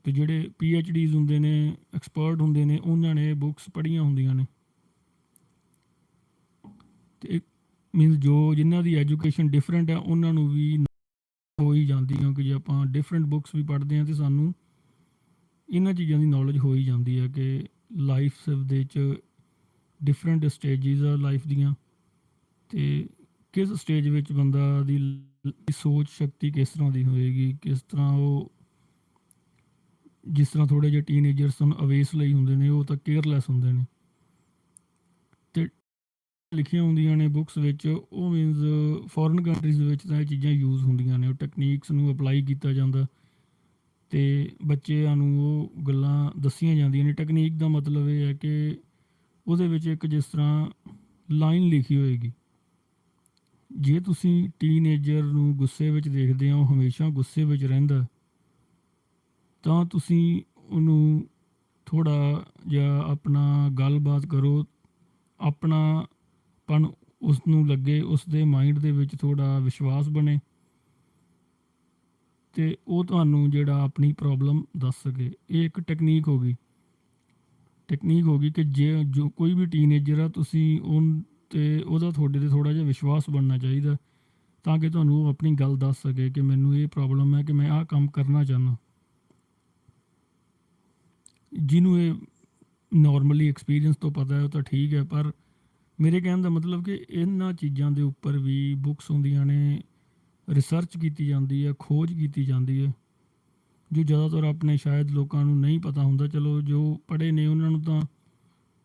ਅਤੇ ਜਿਹੜੇ PhDs ਹੁੰਦੇ ਨੇ, ਐਕਸਪਰਟ ਹੁੰਦੇ ਨੇ, ਉਹਨਾਂ ਨੇ ਬੁੱਕਸ ਪੜ੍ਹੀਆਂ ਹੁੰਦੀਆਂ ਨੇ। ਅਤੇ ਮੀਨਸ ਜੋ ਜਿਨ੍ਹਾਂ ਦੀ ਐਜੂਕੇਸ਼ਨ ਡਿਫਰੈਂਟ ਹੈ ਉਹਨਾਂ ਨੂੰ ਵੀ ਹੋ ਹੀ ਜਾਂਦੀ ਕਿਉਂਕਿ ਜੇ ਆਪਾਂ ਡਿਫਰੈਂਟ ਬੁੱਕਸ ਵੀ ਪੜ੍ਹਦੇ ਹਾਂ ਤਾਂ ਸਾਨੂੰ ਇਹਨਾਂ ਚੀਜ਼ਾਂ ਦੀ ਨੌਲੇਜ ਹੋ ਹੀ ਜਾਂਦੀ ਹੈ ਕਿ ਲਾਈਫ ਦੇ ਵਿੱਚ ਡਿਫਰੈਂਟ ਸਟੇਜਿਸ ਆ ਲਾਈਫ ਦੀਆਂ, ਅਤੇ ਕਿਸ ਸਟੇਜ ਵਿੱਚ ਬੰਦਾ ਦੀ ਸੋਚ ਸ਼ਕਤੀ ਕਿਸ ਤਰ੍ਹਾਂ ਦੀ ਹੋਏਗੀ, ਕਿਸ ਤਰ੍ਹਾਂ ਉਹ ਜਿਸ ਤਰ੍ਹਾਂ ਥੋੜ੍ਹੇ ਜਿਹੇ ਟੀਨਏਜਰਸ ਹੁਣ ਅਵੇਸ ਲਈ ਹੁੰਦੇ ਨੇ, ਉਹ ਤਾਂ ਕੇਅਰਲੈਸ ਹੁੰਦੇ ਨੇ। ਅਤੇ ਲਿਖੀਆਂ ਹੁੰਦੀਆਂ ਨੇ ਬੁੱਕਸ ਵਿੱਚ ਉਹ ਮੀਨਜ਼ ਫੋਰਨ ਕੰਟਰੀਜ਼ ਵਿੱਚ ਤਾਂ ਇਹ ਚੀਜ਼ਾਂ ਯੂਜ਼ ਹੁੰਦੀਆਂ ਨੇ, ਉਹ ਟੈਕਨੀਕਸ ਨੂੰ ਅਪਲਾਈ ਕੀਤਾ ਜਾਂਦਾ ਅਤੇ ਬੱਚਿਆਂ ਨੂੰ ਉਹ ਗੱਲਾਂ ਦੱਸੀਆਂ ਜਾਂਦੀਆਂ ਨੇ। ਟੈਕਨੀਕ ਦਾ ਮਤਲਬ ਇਹ ਹੈ ਕਿ ਉਹਦੇ ਵਿੱਚ ਇੱਕ ਜਿਸ ਤਰ੍ਹਾਂ ਲਾਈਨ ਲਿਖੀ ਹੋਏਗੀ, ਜੇ ਤੁਸੀਂ ਟੀਨਏਜਰ ਨੂੰ ਗੁੱਸੇ ਵਿੱਚ ਦੇਖਦੇ ਹੋ, ਹਮੇਸ਼ਾ ਗੁੱਸੇ ਵਿੱਚ ਰਹਿੰਦਾ, ਤਾਂ ਤੁਸੀਂ ਉਹਨੂੰ ਥੋੜ੍ਹਾ ਜਿਹਾ ਆਪਣਾ ਗੱਲਬਾਤ ਕਰੋ, ਆਪਣਾਪਣ ਉਸ ਨੂੰ ਲੱਗੇ, ਉਸ ਦੇ ਮਾਇੰਡ ਦੇ ਵਿੱਚ ਥੋੜ੍ਹਾ ਵਿਸ਼ਵਾਸ ਬਣੇ ਅਤੇ ਉਹ ਤੁਹਾਨੂੰ ਜਿਹੜਾ ਆਪਣੀ ਪ੍ਰੋਬਲਮ ਦੱਸ ਸਕੇ। ਇਹ ਇੱਕ ਟੈਕਨੀਕ ਹੋ ਗਈ ਕਿ ਜੇ ਜੋ ਕੋਈ ਵੀ ਟੀਨਏਜਰ ਆ ਤੁਸੀਂ ਉਹਦਾ ਤੁਹਾਡੇ 'ਤੇ ਥੋੜ੍ਹਾ ਜਿਹਾ ਵਿਸ਼ਵਾਸ ਬਣਨਾ ਚਾਹੀਦਾ ਤਾਂ ਕਿ ਤੁਹਾਨੂੰ ਉਹ ਆਪਣੀ ਗੱਲ ਦੱਸ ਸਕੇ ਕਿ ਮੈਨੂੰ ਇਹ ਪ੍ਰੋਬਲਮ ਹੈ ਕਿ ਮੈਂ ਆਹ ਕੰਮ ਕਰਨਾ ਚਾਹੁੰਦਾ। ਜਿਹਨੂੰ ਇਹ ਨੋਰਮਲੀ ਐਕਸਪੀਰੀਅੰਸ ਤੋਂ ਪਤਾ ਹੈ ਉਹ ਤਾਂ ਠੀਕ ਹੈ, ਪਰ ਮੇਰੇ ਕਹਿਣ ਦਾ ਮਤਲਬ ਕਿ ਇਹਨਾਂ ਚੀਜ਼ਾਂ ਦੇ ਉੱਪਰ ਵੀ ਬੁੱਕਸ ਹੁੰਦੀਆਂ ਨੇ, ਰਿਸਰਚ ਕੀਤੀ ਜਾਂਦੀ ਹੈ, ਖੋਜ ਕੀਤੀ ਜਾਂਦੀ ਹੈ, ਜੋ ਜ਼ਿਆਦਾਤਰ ਆਪਣੇ ਸ਼ਾਇਦ ਲੋਕਾਂ ਨੂੰ ਨਹੀਂ ਪਤਾ ਹੁੰਦਾ। ਚਲੋ ਜੋ ਪੜ੍ਹੇ ਨੇ ਉਹਨਾਂ ਨੂੰ ਤਾਂ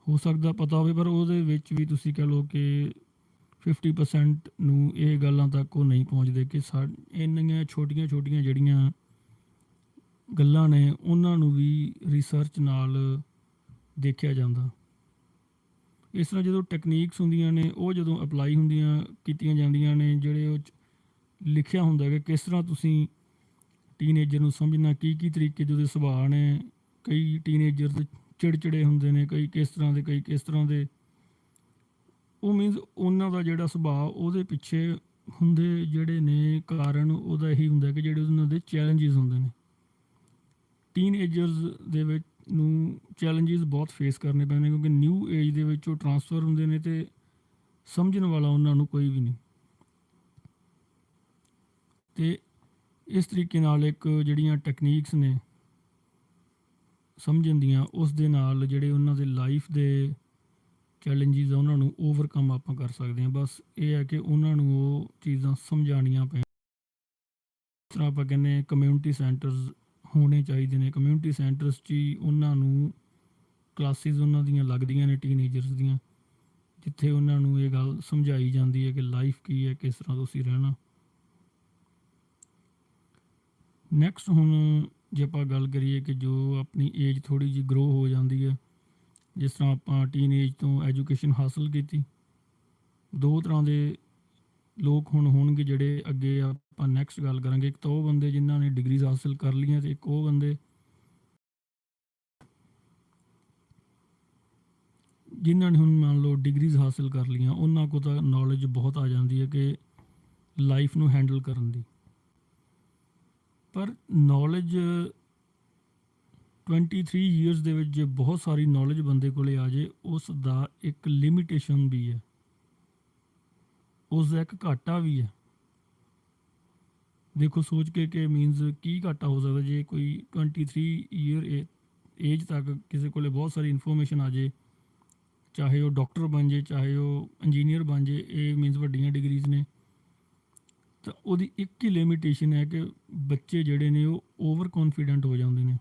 ਹੋ ਸਕਦਾ ਪਤਾ ਹੋਵੇ, ਪਰ ਉਹਦੇ ਵਿੱਚ ਵੀ ਤੁਸੀਂ ਕਹਿ ਲਓ ਕਿ 50% ਨੂੰ ਇਹ ਗੱਲਾਂ ਤੱਕ ਉਹ ਨਹੀਂ ਪਹੁੰਚਦੇ ਕਿ ਇੰਨੀਆਂ ਛੋਟੀਆਂ ਜਿਹੜੀਆਂ ਗੱਲਾਂ ਨੇ ਉਹਨਾਂ ਨੂੰ ਵੀ ਰਿਸਰਚ ਨਾਲ ਦੇਖਿਆ ਜਾਂਦਾ। ਇਸ ਤਰ੍ਹਾਂ ਜਦੋਂ ਟੈਕਨੀਕਸ ਹੁੰਦੀਆਂ ਨੇ ਉਹ ਜਦੋਂ ਅਪਲਾਈ ਕੀਤੀਆਂ ਜਾਂਦੀਆਂ ਨੇ, ਜਿਹੜੇ ਉਹ 'ਚ ਲਿਖਿਆ ਹੁੰਦਾ ਕਿ ਕਿਸ ਤਰ੍ਹਾਂ ਤੁਸੀਂ ਟੀਨਏਜਰ ਨੂੰ ਸਮਝਣਾ, ਕੀ ਤਰੀਕੇ ਦੇ ਉਹਦੇ ਸੁਭਾਅ ਨੇ। ਕਈ ਟੀਨਏਜਰ ਚਿੜਚਿੜੇ ਹੁੰਦੇ ਨੇ, ਕਈ ਕਿਸ ਤਰ੍ਹਾਂ ਦੇ। ਉਹ ਮੀਨਜ਼ ਉਹਨਾਂ ਦਾ ਜਿਹੜਾ ਸੁਭਾਅ ਉਹਦੇ ਪਿੱਛੇ ਹੁੰਦੇ ਜਿਹੜੇ ਨੇ ਕਾਰਨ ਉਹਦਾ ਇਹੀ ਹੁੰਦਾ ਕਿ ਜਿਹੜੇ ਉਹਨਾਂ ਦੇ ਚੈਲੰਜਿਸ ਹੁੰਦੇ ਨੇ। ਟੀਨਏਜਰਸ ਦੇ ਵਿੱਚ ਨੂੰ ਚੈਲੰਜਿਸ ਬਹੁਤ ਫੇਸ ਕਰਨੇ ਪੈਂਦੇ ਕਿਉਂਕਿ ਨਿਊ ਏਜ ਦੇ ਵਿੱਚ ਉਹ ਟਰਾਂਸਫਰ ਹੁੰਦੇ ਨੇ ਅਤੇ ਸਮਝਣ ਵਾਲਾ ਉਹਨਾਂ ਨੂੰ ਕੋਈ ਵੀ ਨਹੀਂ। ਅਤੇ ਇਸ ਤਰੀਕੇ ਨਾਲ ਇੱਕ ਜਿਹੜੀਆਂ ਟੈਕਨੀਕਸ ਨੇ ਸਮਝਣ ਦੀਆਂ, ਉਸ ਦੇ ਨਾਲ ਜਿਹੜੇ ਉਹਨਾਂ ਦੇ ਲਾਈਫ ਦੇ ਚੈਲੰਜਿਸ ਆ ਉਹਨਾਂ ਨੂੰ ਓਵਰਕਮ ਆਪਾਂ ਕਰ ਸਕਦੇ ਹਾਂ। ਬਸ ਇਹ ਹੈ ਕਿ ਉਹਨਾਂ ਨੂੰ ਉਹ ਚੀਜ਼ਾਂ ਸਮਝਾਉਣੀਆਂ ਪੈਣ। ਜਿਸ ਤਰ੍ਹਾਂ ਆਪਾਂ ਕਹਿੰਦੇ ਕਮਿਊਨਿਟੀ ਸੈਂਟਰਸ ਹੋਣੇ ਚਾਹੀਦੇ ਨੇ। ਕਮਿਊਨਿਟੀ ਸੈਂਟਰਸ 'ਚ ਹੀ ਉਹਨਾਂ ਨੂੰ ਕਲਾਸਿਸ ਉਹਨਾਂ ਦੀਆਂ ਲੱਗਦੀਆਂ ਨੇ ਟੀਨਏਜਰਸ ਦੀਆਂ, ਜਿੱਥੇ ਉਹਨਾਂ ਨੂੰ ਇਹ ਗੱਲ ਸਮਝਾਈ ਜਾਂਦੀ ਹੈ ਕਿ ਲਾਈਫ ਕੀ ਹੈ, ਕਿਸ ਤਰ੍ਹਾਂ ਤੁਸੀਂ ਰਹਿਣਾ। ਨੈਕਸਟ ਹੁਣ ਜੇ ਆਪਾਂ ਗੱਲ ਕਰੀਏ ਕਿ ਜੋ ਆਪਣੀ ਏਜ ਥੋੜ੍ਹੀ ਜਿਹੀ ਗਰੋ ਹੋ ਜਾਂਦੀ ਹੈ, ਜਿਸ ਤਰ੍ਹਾਂ ਆਪਾਂ ਟੀਨ ਏਜ ਤੋਂ ਐਜੂਕੇਸ਼ਨ ਹਾਸਲ ਕੀਤੀ, ਦੋ ਤਰ੍ਹਾਂ ਦੇ ਲੋਕ ਹੁਣ ਹੋਣਗੇ ਜਿਹੜੇ ਅੱਗੇ ਆਪਾਂ ਨੈਕਸਟ ਗੱਲ ਕਰਾਂਗੇ। ਇੱਕ ਤਾਂ ਉਹ ਬੰਦੇ ਜਿਨ੍ਹਾਂ ਨੇ ਡਿਗਰੀਜ਼ ਹਾਸਲ ਕਰ ਲਈਆਂ, ਅਤੇ ਇੱਕ ਉਹ ਬੰਦੇ ਜਿਨ੍ਹਾਂ ਨੇ ਹੁਣ ਮੰਨ ਲਓ ਡਿਗਰੀਜ਼ ਹਾਸਲ ਕਰ ਲਈਆਂ। ਉਹਨਾਂ ਕੋਲ ਤਾਂ ਨੌਲੇਜ ਬਹੁਤ ਆ ਜਾਂਦੀ ਹੈ ਕਿ ਲਾਈਫ ਨੂੰ ਹੈਂਡਲ ਕਰਨ ਦੀ, ਪਰ ਨੌਲੇਜ 23 ਈਅਰਸ ਦੇ ਵਿੱਚ ਜੇ ਬਹੁਤ ਸਾਰੀ ਨੌਲੇਜ ਬੰਦੇ ਕੋਲ ਆ ਜੇ, ਉਸ ਦਾ ਇੱਕ ਲਿਮਿਟੇਸ਼ਨ ਵੀ ਹੈ, ਉਸ ਦਾ ਇੱਕ ਘਾਟਾ ਵੀ ਹੈ। ਦੇਖੋ ਸੋਚ ਕੇ ਕਿ ਮੀਨਸ ਕੀ ਘਾਟਾ ਹੋ ਸਕਦਾ ਜੇ ਕੋਈ 23 ਈਅਰ ਏਜ ਤੱਕ ਕਿਸੇ ਕੋਲ ਬਹੁਤ ਸਾਰੀ ਇਨਫੋਰਮੇਸ਼ਨ ਆ ਜੇ, ਚਾਹੇ ਉਹ ਡਾਕਟਰ ਬਣ ਜੇ, ਚਾਹੇ ਉਹ ਇੰਜੀਨੀਅਰ ਬਣ ਜੇ, ਇਹ ਮੀਨਸ ਵੱਡੀਆਂ ਡਿਗਰੀਜ਼ ਨੇ। ਤਾਂ ਉਹਦੀ ਇੱਕ ਹੀ ਲਿਮਿਟੇਸ਼ਨ ਹੈ ਕਿ ਬੱਚੇ ਜਿਹੜੇ ਨੇ ਉਹ ਓਵਰ ਕੌਨਫੀਡੈਂਟ ਹੋ ਜਾਂਦੇ ਨੇ,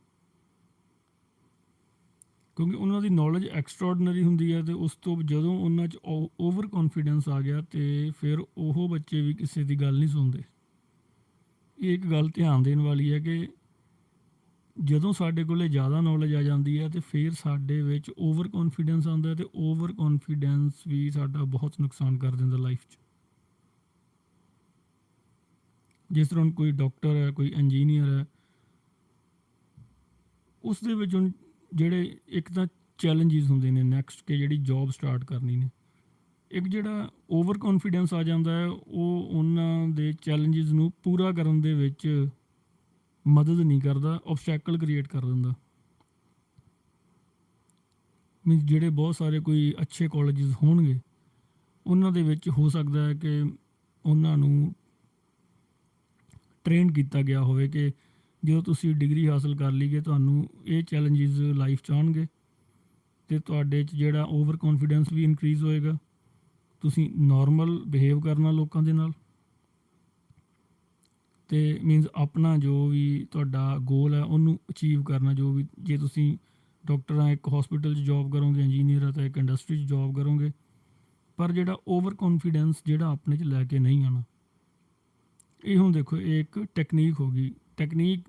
ਕਿਉਂਕਿ ਉਹਨਾਂ ਦੀ ਨੌਲੇਜ ਐਕਸਟਰਾਆਰਡਨਰੀ ਹੁੰਦੀ ਹੈ। ਅਤੇ ਉਸ ਤੋਂ ਜਦੋਂ ਉਹਨਾਂ 'ਚ ਓਵਰ ਕੌਨਫੀਡੈਂਸ ਆ ਗਿਆ, ਅਤੇ ਫਿਰ ਉਹ ਬੱਚੇ ਵੀ ਕਿਸੇ ਦੀ ਗੱਲ ਨਹੀਂ ਸੁਣਦੇ। ਇਹ ਇੱਕ ਗੱਲ ਧਿਆਨ ਦੇਣ ਵਾਲੀ ਹੈ ਕਿ ਜਦੋਂ ਸਾਡੇ ਕੋਲ ਜ਼ਿਆਦਾ ਨੌਲੇਜ ਆ ਜਾਂਦੀ ਹੈ, ਅਤੇ ਫਿਰ ਸਾਡੇ ਵਿੱਚ ਓਵਰ ਕੌਨਫੀਡੈਂਸ ਆਉਂਦਾ, ਅਤੇ ਓਵਰ ਕੌਨਫੀਡੈਂਸ ਵੀ ਸਾਡਾ ਬਹੁਤ ਨੁਕਸਾਨ ਕਰ ਦਿੰਦਾ ਲਾਈਫ 'ਚ। ਜਿਸ ਤਰ੍ਹਾਂ ਕੋਈ ਡਾਕਟਰ ਹੈ, ਕੋਈ ਇੰਜੀਨੀਅਰ ਹੈ, ਉਸ ਦੇ ਵਿੱਚ ਹੁਣ ਜਿਹੜੇ ਇੱਕ ਤਾਂ ਚੈਲੰਜਿਸ ਹੁੰਦੇ ਨੇ ਨੈਕਸਟ, ਕਿ ਜਿਹੜੀ ਜੋਬ ਸਟਾਰਟ ਕਰਨੀ ਨੇ। ਇੱਕ ਜਿਹੜਾ ਓਵਰ ਕੌਨਫੀਡੈਂਸ ਆ ਜਾਂਦਾ ਹੈ, ਉਹ ਉਹਨਾਂ ਦੇ ਚੈਲੰਜਿਸ ਨੂੰ ਪੂਰਾ ਕਰਨ ਦੇ ਵਿੱਚ ਮਦਦ ਨਹੀਂ ਕਰਦਾ, ਓਬਸਟੈਕਲ ਕ੍ਰੀਏਟ ਕਰ ਦਿੰਦਾ। ਮੀਨਸ ਜਿਹੜੇ ਬਹੁਤ ਸਾਰੇ ਕੋਈ ਅੱਛੇ ਕਾਲਜਿਸ ਹੋਣਗੇ, ਉਹਨਾਂ ਦੇ ਵਿੱਚ ਹੋ ਸਕਦਾ ਹੈ ਕਿ ਉਹਨਾਂ ਨੂੰ ਟ੍ਰੇਨ ਕੀਤਾ ਗਿਆ ਹੋਵੇ ਕਿ ਜਦੋਂ ਤੁਸੀਂ ਡਿਗਰੀ ਹਾਸਲ ਕਰ ਲਈਏ, ਤੁਹਾਨੂੰ ਇਹ ਚੈਲੰਜਿਸ ਲਾਈਫ 'ਚ ਆਉਣਗੇ, ਅਤੇ ਤੁਹਾਡੇ 'ਚ ਜਿਹੜਾ ਓਵਰ ਕੌਨਫੀਡੈਂਸ ਵੀ ਇਨਕਰੀਜ਼ ਹੋਏਗਾ। ਤੁਸੀਂ ਨੋਰਮਲ ਬਿਹੇਵ ਕਰਨਾ ਲੋਕਾਂ ਦੇ ਨਾਲ, ਅਤੇ ਮੀਨਸ ਆਪਣਾ ਜੋ ਵੀ ਤੁਹਾਡਾ ਗੋਲ ਹੈ ਉਹਨੂੰ ਅਚੀਵ ਕਰਨਾ। ਜੋ ਵੀ ਜੇ ਤੁਸੀਂ ਡਾਕਟਰ ਆ, ਇੱਕ ਹੋਸਪੀਟਲ 'ਚ ਜੋਬ ਕਰੋਗੇ, ਇੰਜੀਨੀਅਰ ਆ ਤਾਂ ਇੱਕ ਇੰਡਸਟਰੀ 'ਚ ਜੋਬ ਕਰੋਗੇ, ਪਰ ਜਿਹੜਾ ਓਵਰ ਕੌਨਫੀਡੈਂਸ ਜਿਹੜਾ ਆਪਣੇ 'ਚ ਲੈ ਕੇ ਨਹੀਂ ਆਉਣਾ। ਇਹ ਹੁਣ ਦੇਖੋ, ਇਹ ਇੱਕ ਟੈਕਨੀਕ ਹੋ ਗਈ। ਟੈਕਨੀਕ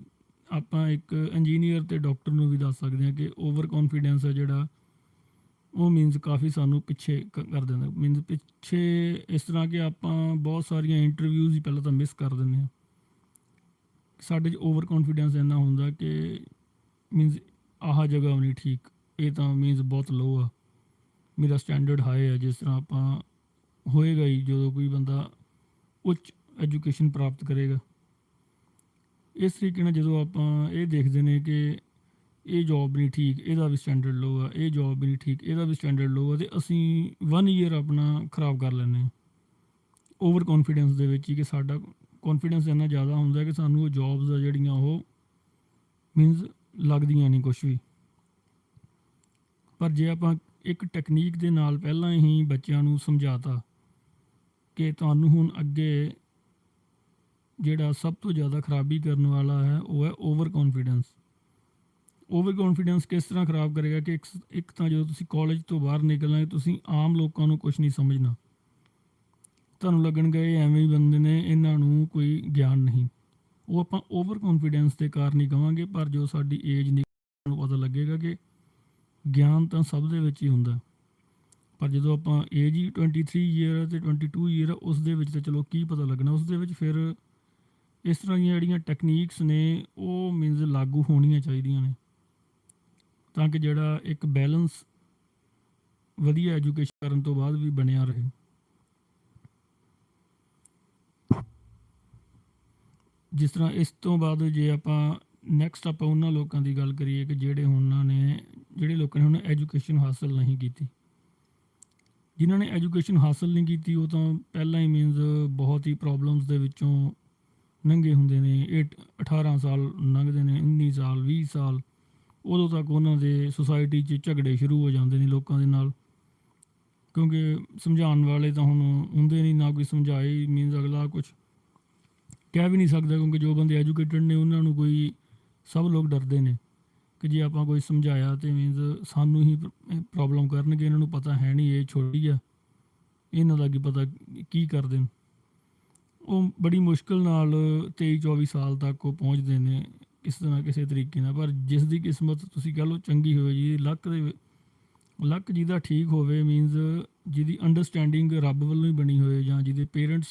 ਆਪਾਂ ਇੱਕ ਇੰਜੀਨੀਅਰ ਅਤੇ ਡਾਕਟਰ ਨੂੰ ਵੀ ਦੱਸ ਸਕਦੇ ਹਾਂ ਕਿ ਓਵਰ ਕੌਨਫੀਡੈਂਸ ਹੈ ਜਿਹੜਾ, ਉਹ ਮੀਨਸ ਕਾਫੀ ਸਾਨੂੰ ਪਿੱਛੇ ਕਰ ਦਿੰਦਾ। ਮੀਨਸ ਪਿੱਛੇ ਇਸ ਤਰ੍ਹਾਂ ਕਿ ਆਪਾਂ ਬਹੁਤ ਸਾਰੀਆਂ ਇੰਟਰਵਿਊਜ਼ ਹੀ ਪਹਿਲਾਂ ਤਾਂ ਮਿਸ ਕਰ ਦਿੰਦੇ ਹਾਂ। ਸਾਡੇ 'ਚ ਓਵਰ ਕੌਨਫੀਡੈਂਸ ਇੰਨਾ ਹੁੰਦਾ ਕਿ ਮੀਨਸ ਆਹ ਜਗ੍ਹਾ ਨਹੀਂ ਠੀਕ, ਇਹ ਤਾਂ ਮੀਨਸ ਬਹੁਤ ਲੋਅ ਆ, ਮੇਰਾ ਸਟੈਂਡਰਡ ਹਾਈ ਹੈ। ਜਿਸ ਤਰ੍ਹਾਂ ਆਪਾਂ ਹੋਏਗਾ ਹੀ ਜਦੋਂ ਕੋਈ ਬੰਦਾ ਉੱਚ ਐਜੂਕੇਸ਼ਨ ਪ੍ਰਾਪਤ ਕਰੇਗਾ। ਇਸ ਤਰੀਕੇ ਨਾਲ ਜਦੋਂ ਆਪਾਂ ਇਹ ਦੇਖਦੇ ਨੇ ਕਿ ਇਹ ਜੋਬ ਨਹੀਂ ਠੀਕ, ਇਹਦਾ ਵੀ ਸਟੈਂਡਰਡ ਲੋਅ ਆ, ਇਹ ਜੋਬ ਵੀ ਨਹੀਂ ਠੀਕ, ਇਹਦਾ ਵੀ ਸਟੈਂਡਰਡ ਲੋਅ ਆ, ਅਤੇ ਅਸੀਂ 1 ਈਅਰ ਆਪਣਾ ਖਰਾਬ ਕਰ ਲੈਂਦੇ ਹਾਂ ਓਵਰ ਕੌਨਫੀਡੈਂਸ ਦੇ ਵਿੱਚ ਹੀ, ਕਿ ਸਾਡਾ ਕੌਨਫੀਡੈਂਸ ਇੰਨਾ ਜ਼ਿਆਦਾ ਹੁੰਦਾ ਕਿ ਸਾਨੂੰ ਉਹ ਜੋਬਸ ਆ ਜਿਹੜੀਆਂ ਉਹ ਮੀਨਸ ਲੱਗਦੀਆਂ ਨਹੀਂ ਕੁਛ ਵੀ। ਪਰ ਜੇ ਆਪਾਂ ਇੱਕ ਟੈਕਨੀਕ ਦੇ ਨਾਲ ਪਹਿਲਾਂ ਹੀ ਬੱਚਿਆਂ ਨੂੰ ਸਮਝਾਤਾ ਕਿ ਤੁਹਾਨੂੰ ਹੁਣ ਅੱਗੇ ਜਿਹੜਾ ਸਭ ਤੋਂ ਜ਼ਿਆਦਾ ਖਰਾਬੀ ਕਰਨ ਵਾਲਾ ਹੈ ਉਹ ਹੈ ਓਵਰ ਕੌਨਫੀਡੈਂਸ। ਓਵਰ ਕੌਨਫੀਡੈਂਸ ਕਿਸ ਤਰ੍ਹਾਂ ਖਰਾਬ ਕਰੇਗਾ ਕਿ ਇੱਕ ਤਾਂ ਜਦੋਂ ਤੁਸੀਂ ਕਾਲਜ ਤੋਂ ਬਾਹਰ ਨਿਕਲਣਾ, ਤੁਸੀਂ ਆਮ ਲੋਕਾਂ ਨੂੰ ਕੁਛ ਨਹੀਂ ਸਮਝਣਾ, ਤੁਹਾਨੂੰ ਲੱਗਣਗੇ ਇਹ ਐਵੇਂ ਹੀ ਬੰਦੇ ਨੇ, ਇਹਨਾਂ ਨੂੰ ਕੋਈ ਗਿਆਨ ਨਹੀਂ। ਉਹ ਆਪਾਂ ਓਵਰ ਕੌਨਫੀਡੈਂਸ ਦੇ ਕਾਰਨ ਹੀ ਕਹਾਂਗੇ, ਪਰ ਜੋ ਸਾਡੀ ਏਜ ਨੂੰ ਪਤਾ ਲੱਗੇਗਾ ਕਿ ਗਿਆਨ ਤਾਂ ਸਭ ਦੇ ਵਿੱਚ ਹੀ ਹੁੰਦਾ। ਪਰ ਜਦੋਂ ਆਪਾਂ ਏਜ ਹੀ 23 ਈਅਰ ਅਤੇ 22 ਈਅਰ, ਉਸ ਦੇ ਵਿੱਚ ਤਾਂ ਚਲੋ ਕੀ ਪਤਾ ਲੱਗਣਾ। ਉਸ ਦੇ ਵਿੱਚ ਫਿਰ ਇਸ ਤਰ੍ਹਾਂ ਦੀਆਂ ਜਿਹੜੀਆਂ ਟੈਕਨੀਕਸ ਨੇ ਉਹ ਮੀਨਸ ਲਾਗੂ ਹੋਣੀਆਂ ਚਾਹੀਦੀਆਂ ਨੇ, ਤਾਂ ਕਿ ਜਿਹੜਾ ਇੱਕ ਬੈਲੈਂਸ ਵਧੀਆ ਐਜੂਕੇਸ਼ਨ ਕਰਨ ਤੋਂ ਬਾਅਦ ਵੀ ਬਣਿਆ ਰਹੇ। ਜਿਸ ਤਰ੍ਹਾਂ ਇਸ ਤੋਂ ਬਾਅਦ ਜੇ ਆਪਾਂ ਨੈਕਸਟ ਆਪਾਂ ਉਹਨਾਂ ਲੋਕਾਂ ਦੀ ਗੱਲ ਕਰੀਏ ਕਿ ਜਿਹੜੇ ਲੋਕਾਂ ਨੇ ਹੁਣ ਐਜੂਕੇਸ਼ਨ ਹਾਸਲ ਨਹੀਂ ਕੀਤੀ, ਜਿਨ੍ਹਾਂ ਨੇ ਐਜੂਕੇਸ਼ਨ ਹਾਸਲ ਨਹੀਂ ਕੀਤੀ ਉਹ ਤਾਂ ਪਹਿਲਾਂ ਹੀ ਮੀਨਜ਼ ਬਹੁਤ ਹੀ ਪ੍ਰੋਬਲਮਸ ਦੇ ਵਿੱਚੋਂ ਲੰਘੇ ਹੁੰਦੇ ਨੇ। 18 ਸਾਲ ਲੰਘਦੇ ਨੇ, 19 ਸਾਲ, 20 ਸਾਲ, ਉਦੋਂ ਤੱਕ ਉਹਨਾਂ ਦੇ ਸੁਸਾਇਟੀ 'ਚ ਝਗੜੇ ਸ਼ੁਰੂ ਹੋ ਜਾਂਦੇ ਨੇ ਲੋਕਾਂ ਦੇ ਨਾਲ, ਕਿਉਂਕਿ ਸਮਝਾਉਣ ਵਾਲੇ ਤਾਂ ਹੁਣ ਹੁੰਦੇ ਨਹੀਂ, ਨਾ ਕੋਈ ਸਮਝਾਏ। ਮੀਨਜ਼ ਅਗਲਾ ਕੁਛ ਕਹਿ ਵੀ ਨਹੀਂ ਸਕਦਾ, ਕਿਉਂਕਿ ਜੋ ਬੰਦੇ ਐਜੂਕੇਟਡ ਨੇ ਉਹਨਾਂ ਨੂੰ ਕੋਈ, ਸਭ ਲੋਕ ਡਰਦੇ ਨੇ ਕਿ ਜੇ ਆਪਾਂ ਕੋਈ ਸਮਝਾਇਆ ਤਾਂ ਮੀਨਜ਼ ਸਾਨੂੰ ਹੀ ਪ੍ਰੋਬਲਮ ਕਰਨਗੇ। ਇਹਨਾਂ ਨੂੰ ਪਤਾ ਹੈ ਨਹੀਂ, ਇਹ ਛੋਟੀ ਆ, ਇਹਨਾਂ ਦਾ ਕੀ ਪਤਾ ਕੀ ਕਰਦੇ ਨੇ। ਉਹ ਬੜੀ ਮੁਸ਼ਕਿਲ ਨਾਲ 23-24 ਸਾਲ ਤੱਕ ਉਹ ਪਹੁੰਚਦੇ ਨੇ ਕਿਸੇ ਨਾ ਕਿਸੇ ਤਰੀਕੇ ਨਾਲ। ਪਰ ਜਿਸ ਦੀ ਕਿਸਮਤ ਤੁਸੀਂ ਕਹਿ ਲਓ ਚੰਗੀ ਹੋਵੇ, ਜੀ ਲੱਕ ਜਿਹਦਾ ਠੀਕ ਹੋਵੇ, ਮੀਨਜ਼ ਜਿਹਦੀ ਅੰਡਰਸਟੈਂਡਿੰਗ ਰੱਬ ਵੱਲੋਂ ਹੀ ਬਣੀ ਹੋਏ, ਜਾਂ ਜਿਹਦੇ ਪੇਰੈਂਟਸ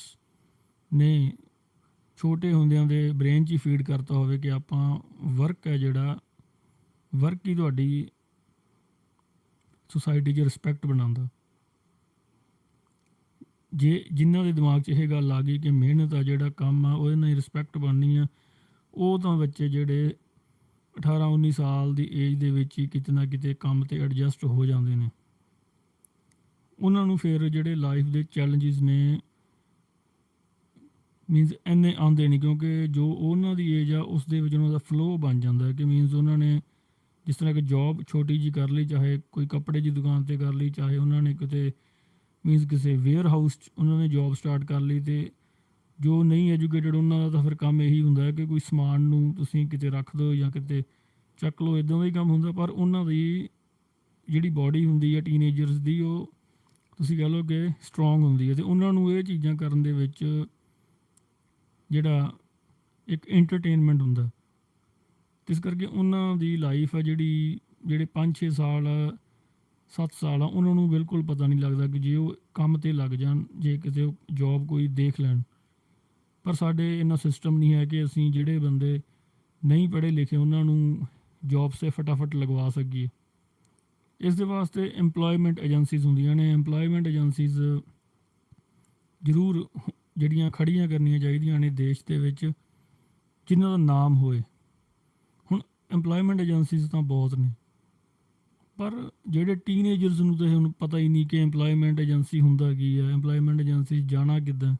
ਨੇ ਛੋਟੇ ਹੁੰਦਿਆਂ ਦੇ ਬ੍ਰੇਨ 'ਚ ਹੀ ਫੀਡ ਕਰਤਾ ਹੋਵੇ ਕਿ ਆਪਾਂ ਵਰਕ ਹੈ ਜਿਹੜਾ, ਵਰਕ ਹੀ ਤੁਹਾਡੀ ਸੁਸਾਇਟੀ 'ਚ ਰਿਸਪੈਕਟ ਬਣਾਉਂਦਾ। ਜੇ ਜਿਨ੍ਹਾਂ ਦੇ ਦਿਮਾਗ 'ਚ ਇਹ ਗੱਲ ਆ ਗਈ ਕਿ ਮਿਹਨਤ ਆ, ਜਿਹੜਾ ਕੰਮ ਆ, ਉਹਦੇ ਨਾਲ ਹੀ ਰਿਸਪੈਕਟ ਬਣਨੀ ਆ, ਉਹ ਤਾਂ ਬੱਚੇ ਜਿਹੜੇ 18-19 ਸਾਲ ਦੀ ਏਜ ਦੇ ਵਿੱਚ ਹੀ ਕਿਤੇ ਨਾ ਕਿਤੇ ਕੰਮ 'ਤੇ ਐਡਜਸਟ ਹੋ ਜਾਂਦੇ ਨੇ। ਉਹਨਾਂ ਨੂੰ ਫਿਰ ਜਿਹੜੇ ਲਾਈਫ ਦੇ ਚੈਲੰਜਸ ਨੇ ਮੀਨਜ਼ ਇੰਨੇ ਆਉਂਦੇ ਨਹੀਂ, ਕਿਉਂਕਿ ਜੋ ਉਹਨਾਂ ਦੀ ਏਜ ਆ ਉਸ ਦੇ ਵਿੱਚ ਉਹਨਾਂ ਦਾ ਫਲੋ ਬਣ ਜਾਂਦਾ ਕਿ ਮੀਨਜ਼ ਉਹਨਾਂ ਨੇ ਜਿਸ ਤਰ੍ਹਾਂ ਕਿ ਜੋਬ ਛੋਟੀ ਜਿਹੀ ਕਰ ਲਈ, ਚਾਹੇ ਕੋਈ ਕੱਪੜੇ ਦੀ ਦੁਕਾਨ 'ਤੇ ਕਰ ਲਈ, ਚਾਹੇ ਉਹਨਾਂ ਨੇ ਕਿਤੇ ਮੀਨਜ਼ ਕਿਸੇ ਵੇਅਰ ਹਾਊਸ 'ਚ ਉਹਨਾਂ ਨੇ ਜੋਬ ਸਟਾਰਟ ਕਰ ਲਈ। ਅਤੇ ਜੋ ਨਹੀਂ ਐਜੂਕੇਟਡ ਉਹਨਾਂ ਦਾ ਤਾਂ ਫਿਰ ਕੰਮ ਇਹੀ ਹੁੰਦਾ ਕਿ ਕੋਈ ਸਮਾਨ ਨੂੰ ਤੁਸੀਂ ਕਿਤੇ ਰੱਖ ਦਿਓ ਜਾਂ ਕਿਤੇ ਚੱਕ ਲਓ, ਇੱਦਾਂ ਦਾ ਹੀ ਕੰਮ ਹੁੰਦਾ। ਪਰ ਉਹਨਾਂ ਦੀ ਜਿਹੜੀ ਬਾਡੀ ਹੁੰਦੀ ਹੈ ਟੀਨੇਜਰਸ ਦੀ, ਉਹ ਤੁਸੀਂ ਕਹਿ ਲਓ ਕਿ ਸਟਰੋਂਗ ਹੁੰਦੀ ਹੈ, ਅਤੇ ਉਹਨਾਂ ਨੂੰ ਇਹ ਚੀਜ਼ਾਂ ਕਰਨ ਦੇ ਵਿੱਚ ਜਿਹੜਾ ਇੱਕ ਐਂਟਰਟੇਨਮੈਂਟ ਹੁੰਦਾ। ਇਸ ਕਰਕੇ ਉਹਨਾਂ ਦੀ ਲਾਈਫ ਆ ਜਿਹੜੇ 5-6 ਸਾਲ 7 ਸਾਲ ਆ, ਉਹਨਾਂ ਨੂੰ ਬਿਲਕੁਲ ਪਤਾ ਨਹੀਂ ਲੱਗਦਾ ਕਿ ਜੇ ਉਹ ਕੰਮ 'ਤੇ ਲੱਗ ਜਾਣ, ਜੇ ਕਿਤੇ ਉਹ ਜੋਬ ਕੋਈ ਦੇਖ ਲੈਣ। ਪਰ ਸਾਡੇ ਇੰਨਾ ਸਿਸਟਮ ਨਹੀਂ ਹੈ ਕਿ ਅਸੀਂ ਜਿਹੜੇ ਬੰਦੇ ਨਹੀਂ ਪੜ੍ਹੇ ਲਿਖੇ ਉਹਨਾਂ ਨੂੰ ਜੋਬਸ 'ਤੇ ਫਟਾਫਟ ਲਗਵਾ ਸਕੀਏ। ਇਸ ਦੇ ਵਾਸਤੇ ਐਮਪਲੋਇਮੈਂਟ ਏਜੰਸੀਜ਼ ਹੁੰਦੀਆਂ ਨੇ। ਐਮਪਲੋਇਮੈਂਟ ਏਜੰਸੀਜ਼ ਜ਼ਰੂਰ ਜਿਹੜੀਆਂ ਖੜ੍ਹੀਆਂ ਕਰਨੀਆਂ ਚਾਹੀਦੀਆਂ ਨੇ ਦੇਸ਼ ਦੇ ਵਿੱਚ, ਜਿਨ੍ਹਾਂ ਦਾ ਨਾਮ ਹੋਏ। ਹੁਣ ਐਮਪਲੋਇਮੈਂਟ ਏਜੰਸੀਜ਼ ਤਾਂ ਬਹੁਤ ਨੇ, ਪਰ ਜਿਹੜੇ ਟੀਨਏਜਰਸ ਨੂੰ ਤਾਂ ਹੁਣ ਪਤਾ ਹੀ ਨਹੀਂ ਕਿ ਐਮਪਲੋਇਮੈਂਟ ਏਜੰਸੀ ਹੁੰਦਾ ਕੀ ਹੈ, ਐਮਪਲੋਇਮੈਂਟ ਏਜੰਸੀ ਜਾਣਾ ਕਿੱਦਾਂ।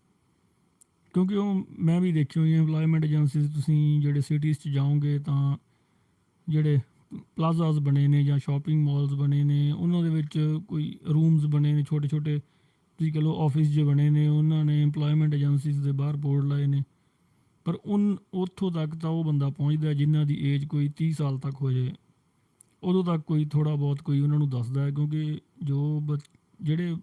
ਕਿਉਂਕਿ ਉਹ ਮੈਂ ਵੀ ਦੇਖੀ ਹੋਈ ਐਮਪਲੋਇਮੈਂਟ ਏਜੰਸੀਜ਼, ਤੁਸੀਂ ਜਿਹੜੇ ਸਿਟੀਜ਼ 'ਚ ਜਾਓਗੇ ਤਾਂ ਜਿਹੜੇ ਪਲਾਜ਼ਾਜ਼ ਬਣੇ ਨੇ ਜਾਂ ਸ਼ਾਪਿੰਗ ਮਾਲਸ ਬਣੇ ਨੇ, ਉਹਨਾਂ ਦੇ ਵਿੱਚ ਕੋਈ ਰੂਮਸ ਬਣੇ ਨੇ ਛੋਟੇ ਛੋਟੇ, ਤੁਸੀਂ ਕਹ ਲਓ ਆਫਿਸ ਜੇ ਬਣੇ ਨੇ, ਉਹਨਾਂ ਨੇ ਐਮਪਲੋਇਮੈਂਟ ਏਜੰਸੀਜ਼ ਦੇ ਬਾਹਰ ਬੋਰਡ ਲਾਏ ਨੇ। ਪਰ ਉੱਥੋਂ ਤੱਕ ਤਾਂ ਉਹ ਬੰਦਾ ਪਹੁੰਚਦਾ ਜਿਨ੍ਹਾਂ ਦੀ ਏਜ ਕੋਈ 30 ਸਾਲ ਤੱਕ ਹੋ ਜਾਏ, ਉਦੋਂ ਤੱਕ ਕੋਈ ਥੋੜ੍ਹਾ ਬਹੁਤ ਕੋਈ ਉਹਨਾਂ ਨੂੰ ਦੱਸਦਾ ਹੈ। ਕਿਉਂਕਿ ਜਿਹੜੇ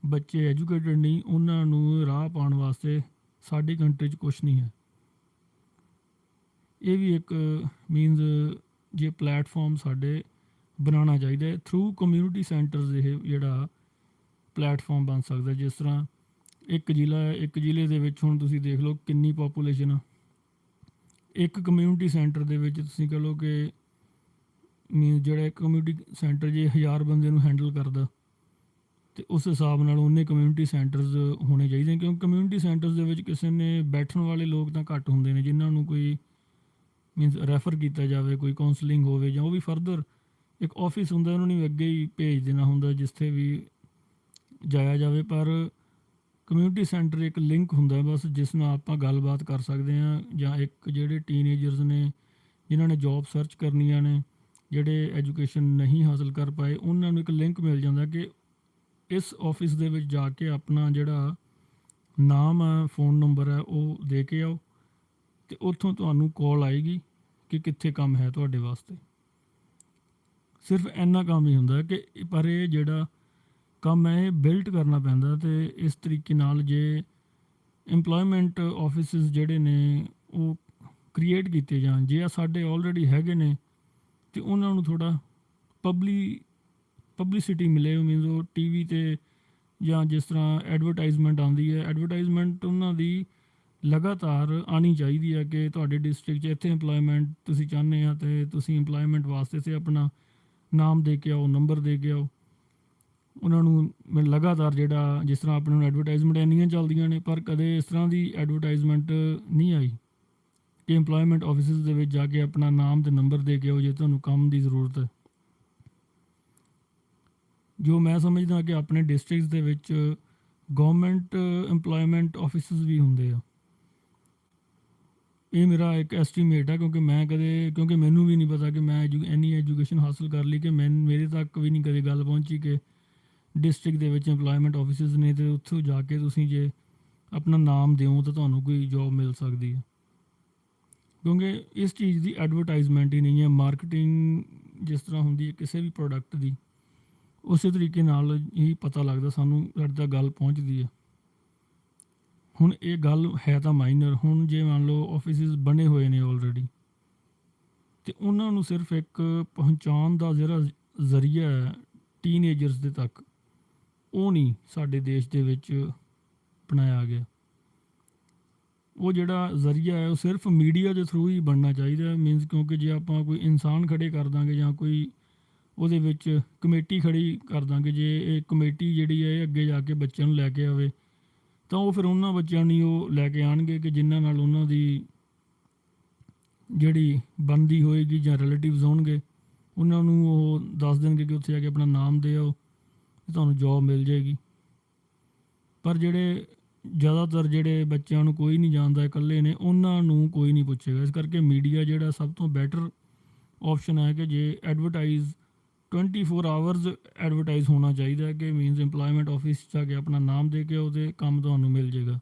ਬੱਚੇ ਐਜੂਕੇਟਡ ਨਹੀਂ, ਉਹਨਾਂ ਨੂੰ ਰਾਹ ਪਾਉਣ ਵਾਸਤੇ ਸਾਡੀ ਕੰਟਰੀ 'ਚ ਕੁਛ ਨਹੀਂ ਹੈ। ਇਹ ਵੀ ਇੱਕ ਮੀਨਜ਼ ਜੇ ਪਲੈਟਫਾਰਮ ਸਾਡੇ ਬਣਾਉਣਾ ਚਾਹੀਦਾ ਹੈ ਥਰੂ ਕਮਿਊਨਿਟੀ ਸੈਂਟਰਸ। ਇਹ ਜਿਹੜਾ ਪਲੈਟਫਾਰਮ ਬਣ ਸਕਦਾ, ਜਿਸ ਤਰ੍ਹਾਂ ਇੱਕ ਜ਼ਿਲ੍ਹੇ ਦੇ ਵਿੱਚ ਹੁਣ ਤੁਸੀਂ ਦੇਖ ਲਓ ਕਿੰਨੀ ਪਾਪੂਲੇਸ਼ਨ ਆ, ਇੱਕ ਕਮਿਊਨਿਟੀ ਸੈਂਟਰ ਦੇ ਵਿੱਚ ਤੁਸੀਂ ਕਹ ਲਓ ਕਿ ਮੀਨਜ਼ ਜਿਹੜਾ ਇੱਕ ਕਮਿਊਨਿਟੀ ਸੈਂਟਰ ਜੇ 1000 ਬੰਦੇ ਨੂੰ ਹੈਂਡਲ ਕਰਦਾ, ਅਤੇ ਉਸ ਹਿਸਾਬ ਨਾਲ ਉਹਨੇ ਕਮਿਊਨਿਟੀ ਸੈਂਟਰਸ ਹੋਣੇ ਚਾਹੀਦੇ ਨੇ। ਕਿਉਂਕਿ ਕਮਿਊਨਿਟੀ ਸੈਂਟਰਸ ਦੇ ਵਿੱਚ ਕਿਸੇ ਨੇ ਬੈਠਣ ਵਾਲੇ ਲੋਕ ਤਾਂ ਘੱਟ ਹੁੰਦੇ ਨੇ, ਜਿਨ੍ਹਾਂ ਨੂੰ ਕੋਈ ਮੀਨਜ਼ ਰੈਫਰ ਕੀਤਾ ਜਾਵੇ, ਕੋਈ ਕਾਉਂਸਲਿੰਗ ਹੋਵੇ, ਜਾਂ ਉਹ ਵੀ ਫਰਦਰ ਇੱਕ ਆਫਿਸ ਹੁੰਦਾ ਉਹਨਾਂ ਨੂੰ ਅੱਗੇ ਹੀ ਭੇਜ ਦੇਣਾ ਹੁੰਦਾ ਜਿੱਥੇ ਵੀ ਜਾਇਆ ਜਾਵੇ। ਪਰ ਕਮਿਊਨਿਟੀ ਸੈਂਟਰ ਇੱਕ ਲਿੰਕ ਹੁੰਦਾ ਬਸ, ਜਿਸ ਨਾਲ ਆਪਾਂ ਗੱਲਬਾਤ ਕਰ ਸਕਦੇ ਹਾਂ। ਜਾਂ ਇੱਕ ਜਿਹੜੇ ਟੀਨਏਜਰਸ ਨੇ ਜਿਨ੍ਹਾਂ ਨੇ ਜੋਬ ਸਰਚ ਕਰਨੀਆਂ ਨੇ, ਜਿਹੜੇ ਐਜੂਕੇਸ਼ਨ ਨਹੀਂ ਹਾਸਲ ਕਰ ਪਾਏ, ਉਹਨਾਂ ਨੂੰ ਇੱਕ ਲਿੰਕ ਮਿਲ ਜਾਂਦਾ ਕਿ ਇਸ ਆਫਿਸ ਦੇ ਵਿੱਚ ਜਾ ਕੇ ਆਪਣਾ ਜਿਹੜਾ ਨਾਮ ਹੈ, ਫ਼ੋਨ ਨੰਬਰ ਹੈ, ਉਹ ਦੇ ਕੇ ਆਓ, ਅਤੇ ਉੱਥੋਂ ਤੁਹਾਨੂੰ ਕਾਲ ਆਏਗੀ ਕਿ ਕਿੱਥੇ ਕੰਮ ਹੈ ਤੁਹਾਡੇ ਵਾਸਤੇ। ਸਿਰਫ ਇੰਨਾ ਕੰਮ ਹੀ ਹੁੰਦਾ ਕਿ ਪਰ ਇਹ ਜਿਹੜਾ ਕੰਮ ਹੈ ਇਹ ਬਿਲਟ ਕਰਨਾ ਪੈਂਦਾ। ਅਤੇ ਇਸ ਤਰੀਕੇ ਨਾਲ ਜੇ ਇੰਪਲੋਇਮੈਂਟ ਆਫਿਸਿਸ ਜਿਹੜੇ ਨੇ ਉਹ ਕ੍ਰੀਏਟ ਕੀਤੇ ਜਾਣ, ਜੇ ਆ ਸਾਡੇ ਆਲਰੇਡੀ ਹੈਗੇ ਨੇ, ਅਤੇ ਉਹਨਾਂ ਨੂੰ ਥੋੜ੍ਹਾ ਪਬਲਿਸਿਟੀ ਮਿਲੇ। ਮੀਨਜ਼ ਉਹ TV 'ਤੇ ਜਾਂ ਜਿਸ ਤਰ੍ਹਾਂ ਐਡਵਰਟਾਈਜ਼ਮੈਂਟ ਆਉਂਦੀ ਹੈ, ਐਡਵਰਟਾਈਜ਼ਮੈਂਟ ਉਹਨਾਂ ਦੀ ਲਗਾਤਾਰ ਆਉਣੀ ਚਾਹੀਦੀ ਹੈ ਕਿ ਤੁਹਾਡੇ ਡਿਸਟ੍ਰਿਕਟ 'ਚ ਇੱਥੇ ਇੰਪਲੋਇਮੈਂਟ ਤੁਸੀਂ ਚਾਹੁੰਦੇ ਆ, ਅਤੇ ਤੁਸੀਂ ਇੰਪਲੋਇਮੈਂਟ ਵਾਸਤੇ ਤੇ ਆਪਣਾ ਨਾਮ ਦੇ ਕੇ ਆਓ, ਨੰਬਰ ਦੇ ਕੇ ਆਓ। ਉਹਨਾਂ ਨੂੰ ਲਗਾਤਾਰ ਜਿਹੜਾ ਜਿਸ ਤਰ੍ਹਾਂ ਆਪਣੇ ਨੂੰ ਐਡਵਰਟਾਈਜ਼ਮੈਂਟ ਇੰਨੀਆਂ ਚੱਲਦੀਆਂ ਨੇ, ਪਰ ਕਦੇ ਇਸ ਤਰ੍ਹਾਂ ਦੀ ਐਡਵਰਟਾਈਜ਼ਮੈਂਟ ਨਹੀਂ ਆਈ ਕਿ ਇੰਪਲੋਇਮੈਂਟ ਆਫਿਸਿਸ ਦੇ ਵਿੱਚ ਜਾ ਕੇ ਆਪਣਾ ਨਾਮ ਅਤੇ ਨੰਬਰ ਦੇ ਕੇ ਆਓ ਜੇ ਤੁਹਾਨੂੰ ਕੰਮ ਦੀ ਜ਼ਰੂਰਤ ਹੈ। ਜੋ ਮੈਂ ਸਮਝਦਾ ਕਿ ਆਪਣੇ ਡਿਸਟ੍ਰਿਕਟਸ ਦੇ ਵਿੱਚ ਗਵਰਨਮੈਂਟ EMPLOYMENT ਆਫਿਸਿਸ ਵੀ ਹੁੰਦੇ ਆ। ਇਹ ਮੇਰਾ ਇੱਕ ਐਸਟੀਮੇਟ ਹੈ, ਕਿਉਂਕਿ ਮੈਨੂੰ ਵੀ ਨਹੀਂ ਪਤਾ ਕਿ ਮੈਂ ਇੰਨੀ ਐਜੂਕੇਸ਼ਨ ਹਾਸਲ ਕਰ ਲਈ ਕਿ ਮੇਰੇ ਤੱਕ ਵੀ ਨਹੀਂ ਕਦੇ ਗੱਲ ਪਹੁੰਚੀ ਕਿ ਡਿਸਟ੍ਰਿਕਟ ਦੇ ਵਿੱਚ EMPLOYMENT ਆਫਿਸਿਸ ਨੇ ਅਤੇ ਉੱਥੋਂ ਜਾ ਕੇ ਤੁਸੀਂ ਜੇ ਆਪਣਾ ਨਾਮ ਦਿਓ ਤਾਂ ਤੁਹਾਨੂੰ ਕੋਈ ਜੋਬ ਮਿਲ ਸਕਦੀ ਹੈ। ਕਿਉਂਕਿ ਇਸ ਚੀਜ਼ ਦੀ ਐਡਵਰਟਾਈਜ਼ਮੈਂਟ ਹੀ ਨਹੀਂ ਹੈ। ਮਾਰਕੀਟਿੰਗ ਜਿਸ ਤਰ੍ਹਾਂ ਹੁੰਦੀ ਹੈ ਕਿਸੇ ਵੀ ਪ੍ਰੋਡਕਟ ਦੀ, ਉਸੇ ਤਰੀਕੇ ਨਾਲ ਹੀ ਪਤਾ ਲੱਗਦਾ ਸਾਨੂੰ, ਸਾਡੇ ਤੱਕ ਗੱਲ ਪਹੁੰਚਦੀ ਹੈ। ਹੁਣ ਇਹ ਗੱਲ ਹੈ ਤਾਂ ਮਾਈਨਰ। ਹੁਣ ਜੇ ਮੰਨ ਲਓ ਆਫਿਸਿਸ ਬਣੇ ਹੋਏ ਨੇ ਆਲਰੇਡੀ, ਅਤੇ ਉਹਨਾਂ ਨੂੰ ਸਿਰਫ ਇੱਕ ਪਹੁੰਚਾਉਣ ਦਾ ਜਿਹੜਾ ਜ਼ਰੀਆ ਹੈ ਟੀਨਏਜਰਸ ਦੇ ਤੱਕ, ਉਹ ਨਹੀਂ ਸਾਡੇ ਦੇਸ਼ ਦੇ ਵਿੱਚ ਬਣਾਇਆ ਗਿਆ। ਉਹ ਜਿਹੜਾ ਜ਼ਰੀਆ ਹੈ ਉਹ ਸਿਰਫ ਮੀਡੀਆ ਦੇ ਥਰੂ ਹੀ ਬਣਨਾ ਚਾਹੀਦਾ। ਮੀਨਸ ਕਿਉਂਕਿ ਜੇ ਆਪਾਂ ਕੋਈ ਇਨਸਾਨ ਖੜੇ ਕਰ ਦਾਂਗੇ ਜਾਂ ਕੋਈ ਉਹਦੇ ਵਿੱਚ ਕਮੇਟੀ ਖੜੀ ਕਰ ਦਾਂਗੇ, ਜੇ ਇਹ ਕਮੇਟੀ ਜਿਹੜੀ ਹੈ ਇਹ ਅੱਗੇ ਜਾ ਕੇ ਬੱਚਿਆਂ ਨੂੰ ਲੈ ਕੇ ਆਵੇ, ਤਾਂ ਉਹ ਫਿਰ ਉਹਨਾਂ ਬੱਚਿਆਂ ਨੂੰ ਉਹ ਲੈ ਕੇ ਆਉਣਗੇ ਕਿ ਜਿਨ੍ਹਾਂ ਨਾਲ ਉਹਨਾਂ ਦੀ ਜਿਹੜੀ ਬਣਦੀ ਹੋਏਗੀ, ਜਾਂ ਰਿਲੇਟਿਵਸ ਹੋਣਗੇ, ਉਹਨਾਂ ਨੂੰ ਉਹ ਦੱਸ ਦੇਣਗੇ ਕਿ ਉੱਥੇ ਜਾ ਕੇ ਆਪਣਾ ਨਾਮ ਦੇ ਆਓ, ਤੁਹਾਨੂੰ ਜੋਬ ਮਿਲ ਜਾਏਗੀ। ਪਰ ਜਿਹੜੇ ਜ਼ਿਆਦਾਤਰ ਜਿਹੜੇ ਬੱਚਿਆਂ ਨੂੰ ਕੋਈ ਨਹੀਂ ਜਾਣਦਾ, ਇਕੱਲੇ ਨੇ, ਉਹਨਾਂ ਨੂੰ ਕੋਈ ਨਹੀਂ ਪੁੱਛੇਗਾ। ਇਸ ਕਰਕੇ ਮੀਡੀਆ ਜਿਹੜਾ ਸਭ ਤੋਂ ਬੈਟਰ ਆਪਸ਼ਨ ਹੈ ਕਿ ਜੇ ਐਡਵਰਟਾਈਜ਼ 24 ਆਵਰਸ ਐਡਵਰਟਾਈਜ਼ ਹੋਣਾ ਚਾਹੀਦਾ ਕਿ ਮੀਨਸ EMPLOYMENT ਆਫਿਸ 'ਚ ਜਾ ਕੇ ਆਪਣਾ ਨਾਮ ਦੇ ਕੇ ਉਹਦੇ ਕੰਮ ਤੁਹਾਨੂੰ ਮਿਲ ਜਾਏਗਾ,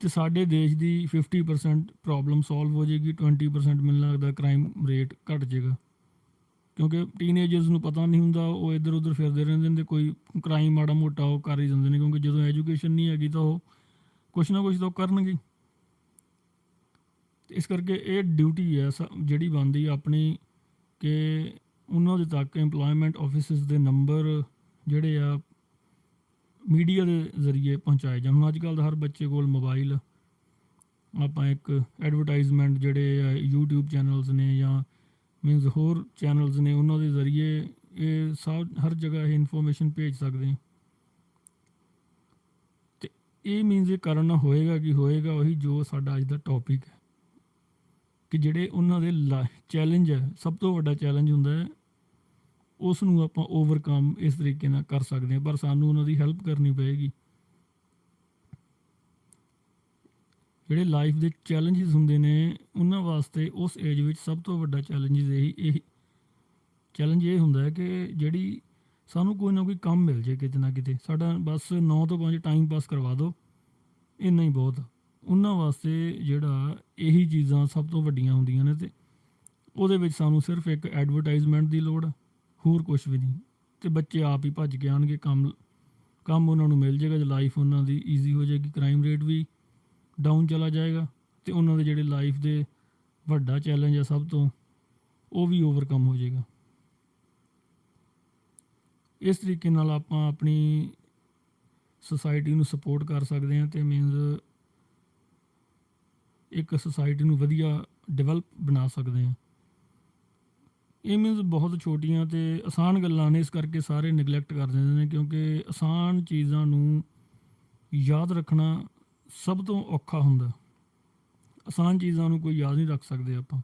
ਅਤੇ ਸਾਡੇ ਦੇਸ਼ ਦੀ 50% ਪ੍ਰੋਬਲਮ ਸੋਲਵ ਹੋ ਜਾਏਗੀ। 20% ਮੈਨੂੰ ਲੱਗਦਾ ਕ੍ਰਾਈਮ ਰੇਟ ਘੱਟ ਜਾਏਗਾ, ਕਿਉਂਕਿ ਟੀਨਏਜਰਸ ਨੂੰ ਪਤਾ ਨਹੀਂ ਹੁੰਦਾ, ਉਹ ਇੱਧਰ ਉੱਧਰ ਫਿਰਦੇ ਰਹਿੰਦੇ ਨੇ, ਕੋਈ ਕ੍ਰਾਈਮ ਮਾੜਾ ਮੋਟਾ ਉਹ ਕਰ ਹੀ ਦਿੰਦੇ ਨੇ, ਕਿਉਂਕਿ ਜਦੋਂ ਐਜੂਕੇਸ਼ਨ ਨਹੀਂ ਹੈਗੀ ਤਾਂ ਉਹ ਕੁਛ ਨਾ ਕੁਛ ਤਾਂ ਕਰਨਗੇ। ਇਸ ਕਰਕੇ ਇਹ ਡਿਊਟੀ ਹੈ ਜਿਹੜੀ ਬਣਦੀ ਆਪਣੀ ਕਿ ਉਹਨਾਂ ਦੇ ਤੱਕ EMPLOYMENT ਆਫਿਸਿਸ ਦੇ ਨੰਬਰ ਜਿਹੜੇ ਆ ਮੀਡੀਆ ਦੇ ਜ਼ਰੀਏ ਪਹੁੰਚਾਏ ਜਾਣ। ਹੁਣ ਅੱਜ ਕੱਲ੍ਹ ਤਾਂ ਹਰ ਬੱਚੇ ਕੋਲ ਮੋਬਾਈਲ, ਆਪਾਂ ਇੱਕ ਐਡਵਰਟਾਈਜ਼ਮੈਂਟ ਜਿਹੜੇ ਆ YouTube ਚੈਨਲਸ ਨੇ ਜਾਂ ਮੀਨਸ ਹੋਰ ਚੈਨਲਸ ਨੇ, ਉਹਨਾਂ ਦੇ ਜ਼ਰੀਏ ਇਹ ਹਰ ਜਗ੍ਹਾ ਇਹ ਇਨਫੋਰਮੇਸ਼ਨ ਭੇਜ ਸਕਦੇ ਹਾਂ। ਅਤੇ ਇਹ ਮੀਨਸ ਇਹ ਕਰਨਾ ਹੋਏਗਾ ਕਿ ਹੋਏਗਾ ਉਹੀ ਜੋ ਸਾਡਾ ਅੱਜ ਦਾ ਟੌਪਿਕ ਹੈ, ਕਿ ਜਿਹੜੇ ਉਹਨਾਂ ਦੇ ਚੈਲੰਜ ਹੈ, ਸਭ ਤੋਂ ਵੱਡਾ ਚੈਲੰਜ ਹੁੰਦਾ ਹੈ, ਉਸ ਨੂੰ ਆਪਾਂ ਓਵਰਕਮ ਇਸ ਤਰੀਕੇ ਨਾਲ ਕਰ ਸਕਦੇ ਹਾਂ, ਪਰ ਸਾਨੂੰ ਉਹਨਾਂ ਦੀ ਹੈਲਪ ਕਰਨੀ ਪਏਗੀ। ਜਿਹੜੇ ਲਾਈਫ ਦੇ ਚੈਲੰਜਸ ਹੁੰਦੇ ਨੇ ਉਹਨਾਂ ਵਾਸਤੇ ਉਸ ਏਜ ਵਿੱਚ ਸਭ ਤੋਂ ਵੱਡਾ ਚੈਲੰਜ ਇਹ ਹੁੰਦਾ ਹੈ ਕਿ ਜਿਹੜੀ ਸਾਨੂੰ ਕੋਈ ਨਾ ਕੋਈ ਕੰਮ ਮਿਲ ਜਾਏ ਕਿਤੇ ਨਾ ਕਿਤੇ। ਸਾਡਾ ਬਸ 9 ਤੋਂ 5 ਟਾਈਮ ਪਾਸ ਕਰਵਾ ਦਿਓ, ਇੰਨਾ ਹੀ ਬਹੁਤ। ਉਹਨਾਂ ਵਾਸਤੇ ਜਿਹੜਾ ਇਹੀ ਚੀਜ਼ਾਂ ਸਭ ਤੋਂ ਵੱਡੀਆਂ ਹੁੰਦੀਆਂ ਨੇ, ਅਤੇ ਉਹਦੇ ਵਿੱਚ ਸਾਨੂੰ ਸਿਰਫ ਇੱਕ ਐਡਵਰਟਾਈਜ਼ਮੈਂਟ ਦੀ ਲੋੜ, ਹੋਰ ਕੁਛ ਵੀ ਨਹੀਂ। ਅਤੇ ਬੱਚੇ ਆਪ ਹੀ ਭੱਜ ਕੇ ਆਉਣਗੇ, ਕੰਮ ਉਹਨਾਂ ਨੂੰ ਮਿਲ ਜਾਏਗਾ, ਲਾਈਫ ਉਹਨਾਂ ਦੀ ਈਜ਼ੀ ਹੋ ਜਾਏਗੀ, ਕ੍ਰਾਈਮ ਰੇਟ ਵੀ ਡਾਊਨ ਚਲਾ ਜਾਏਗਾ, ਅਤੇ ਉਹਨਾਂ ਦੇ ਜਿਹੜੇ ਲਾਈਫ ਦੇ ਵੱਡਾ ਚੈਲੰਜ ਹੈ ਸਭ ਤੋਂ, ਉਹ ਵੀ ਓਵਰਕਮ ਹੋ ਜਾਏਗਾ। ਇਸ ਤਰੀਕੇ ਨਾਲ ਆਪਾਂ ਆਪਣੀ ਸੁਸਾਇਟੀ ਨੂੰ ਸਪੋਰਟ ਕਰ ਸਕਦੇ ਹਾਂ, ਅਤੇ ਮੀਨਸ ਇੱਕ ਸੁਸਾਇਟੀ ਨੂੰ ਵਧੀਆ ਡਿਵੈਲਪ ਬਣਾ ਸਕਦੇ ਹਾਂ। ਇਹ ਮੀਨਸ ਬਹੁਤ ਛੋਟੀਆਂ ਅਤੇ ਆਸਾਨ ਗੱਲਾਂ ਨੇ, ਇਸ ਕਰਕੇ ਸਾਰੇ ਨਿਗਲੈਕਟ ਕਰ ਦਿੰਦੇ ਨੇ, ਕਿਉਂਕਿ ਆਸਾਨ ਚੀਜ਼ਾਂ ਨੂੰ ਯਾਦ ਰੱਖਣਾ ਸਭ ਤੋਂ ਔਖਾ ਹੁੰਦਾ। ਆਸਾਨ ਚੀਜ਼ਾਂ ਨੂੰ ਕੋਈ ਯਾਦ ਨਹੀਂ ਰੱਖ ਸਕਦੇ ਆਪਾਂ,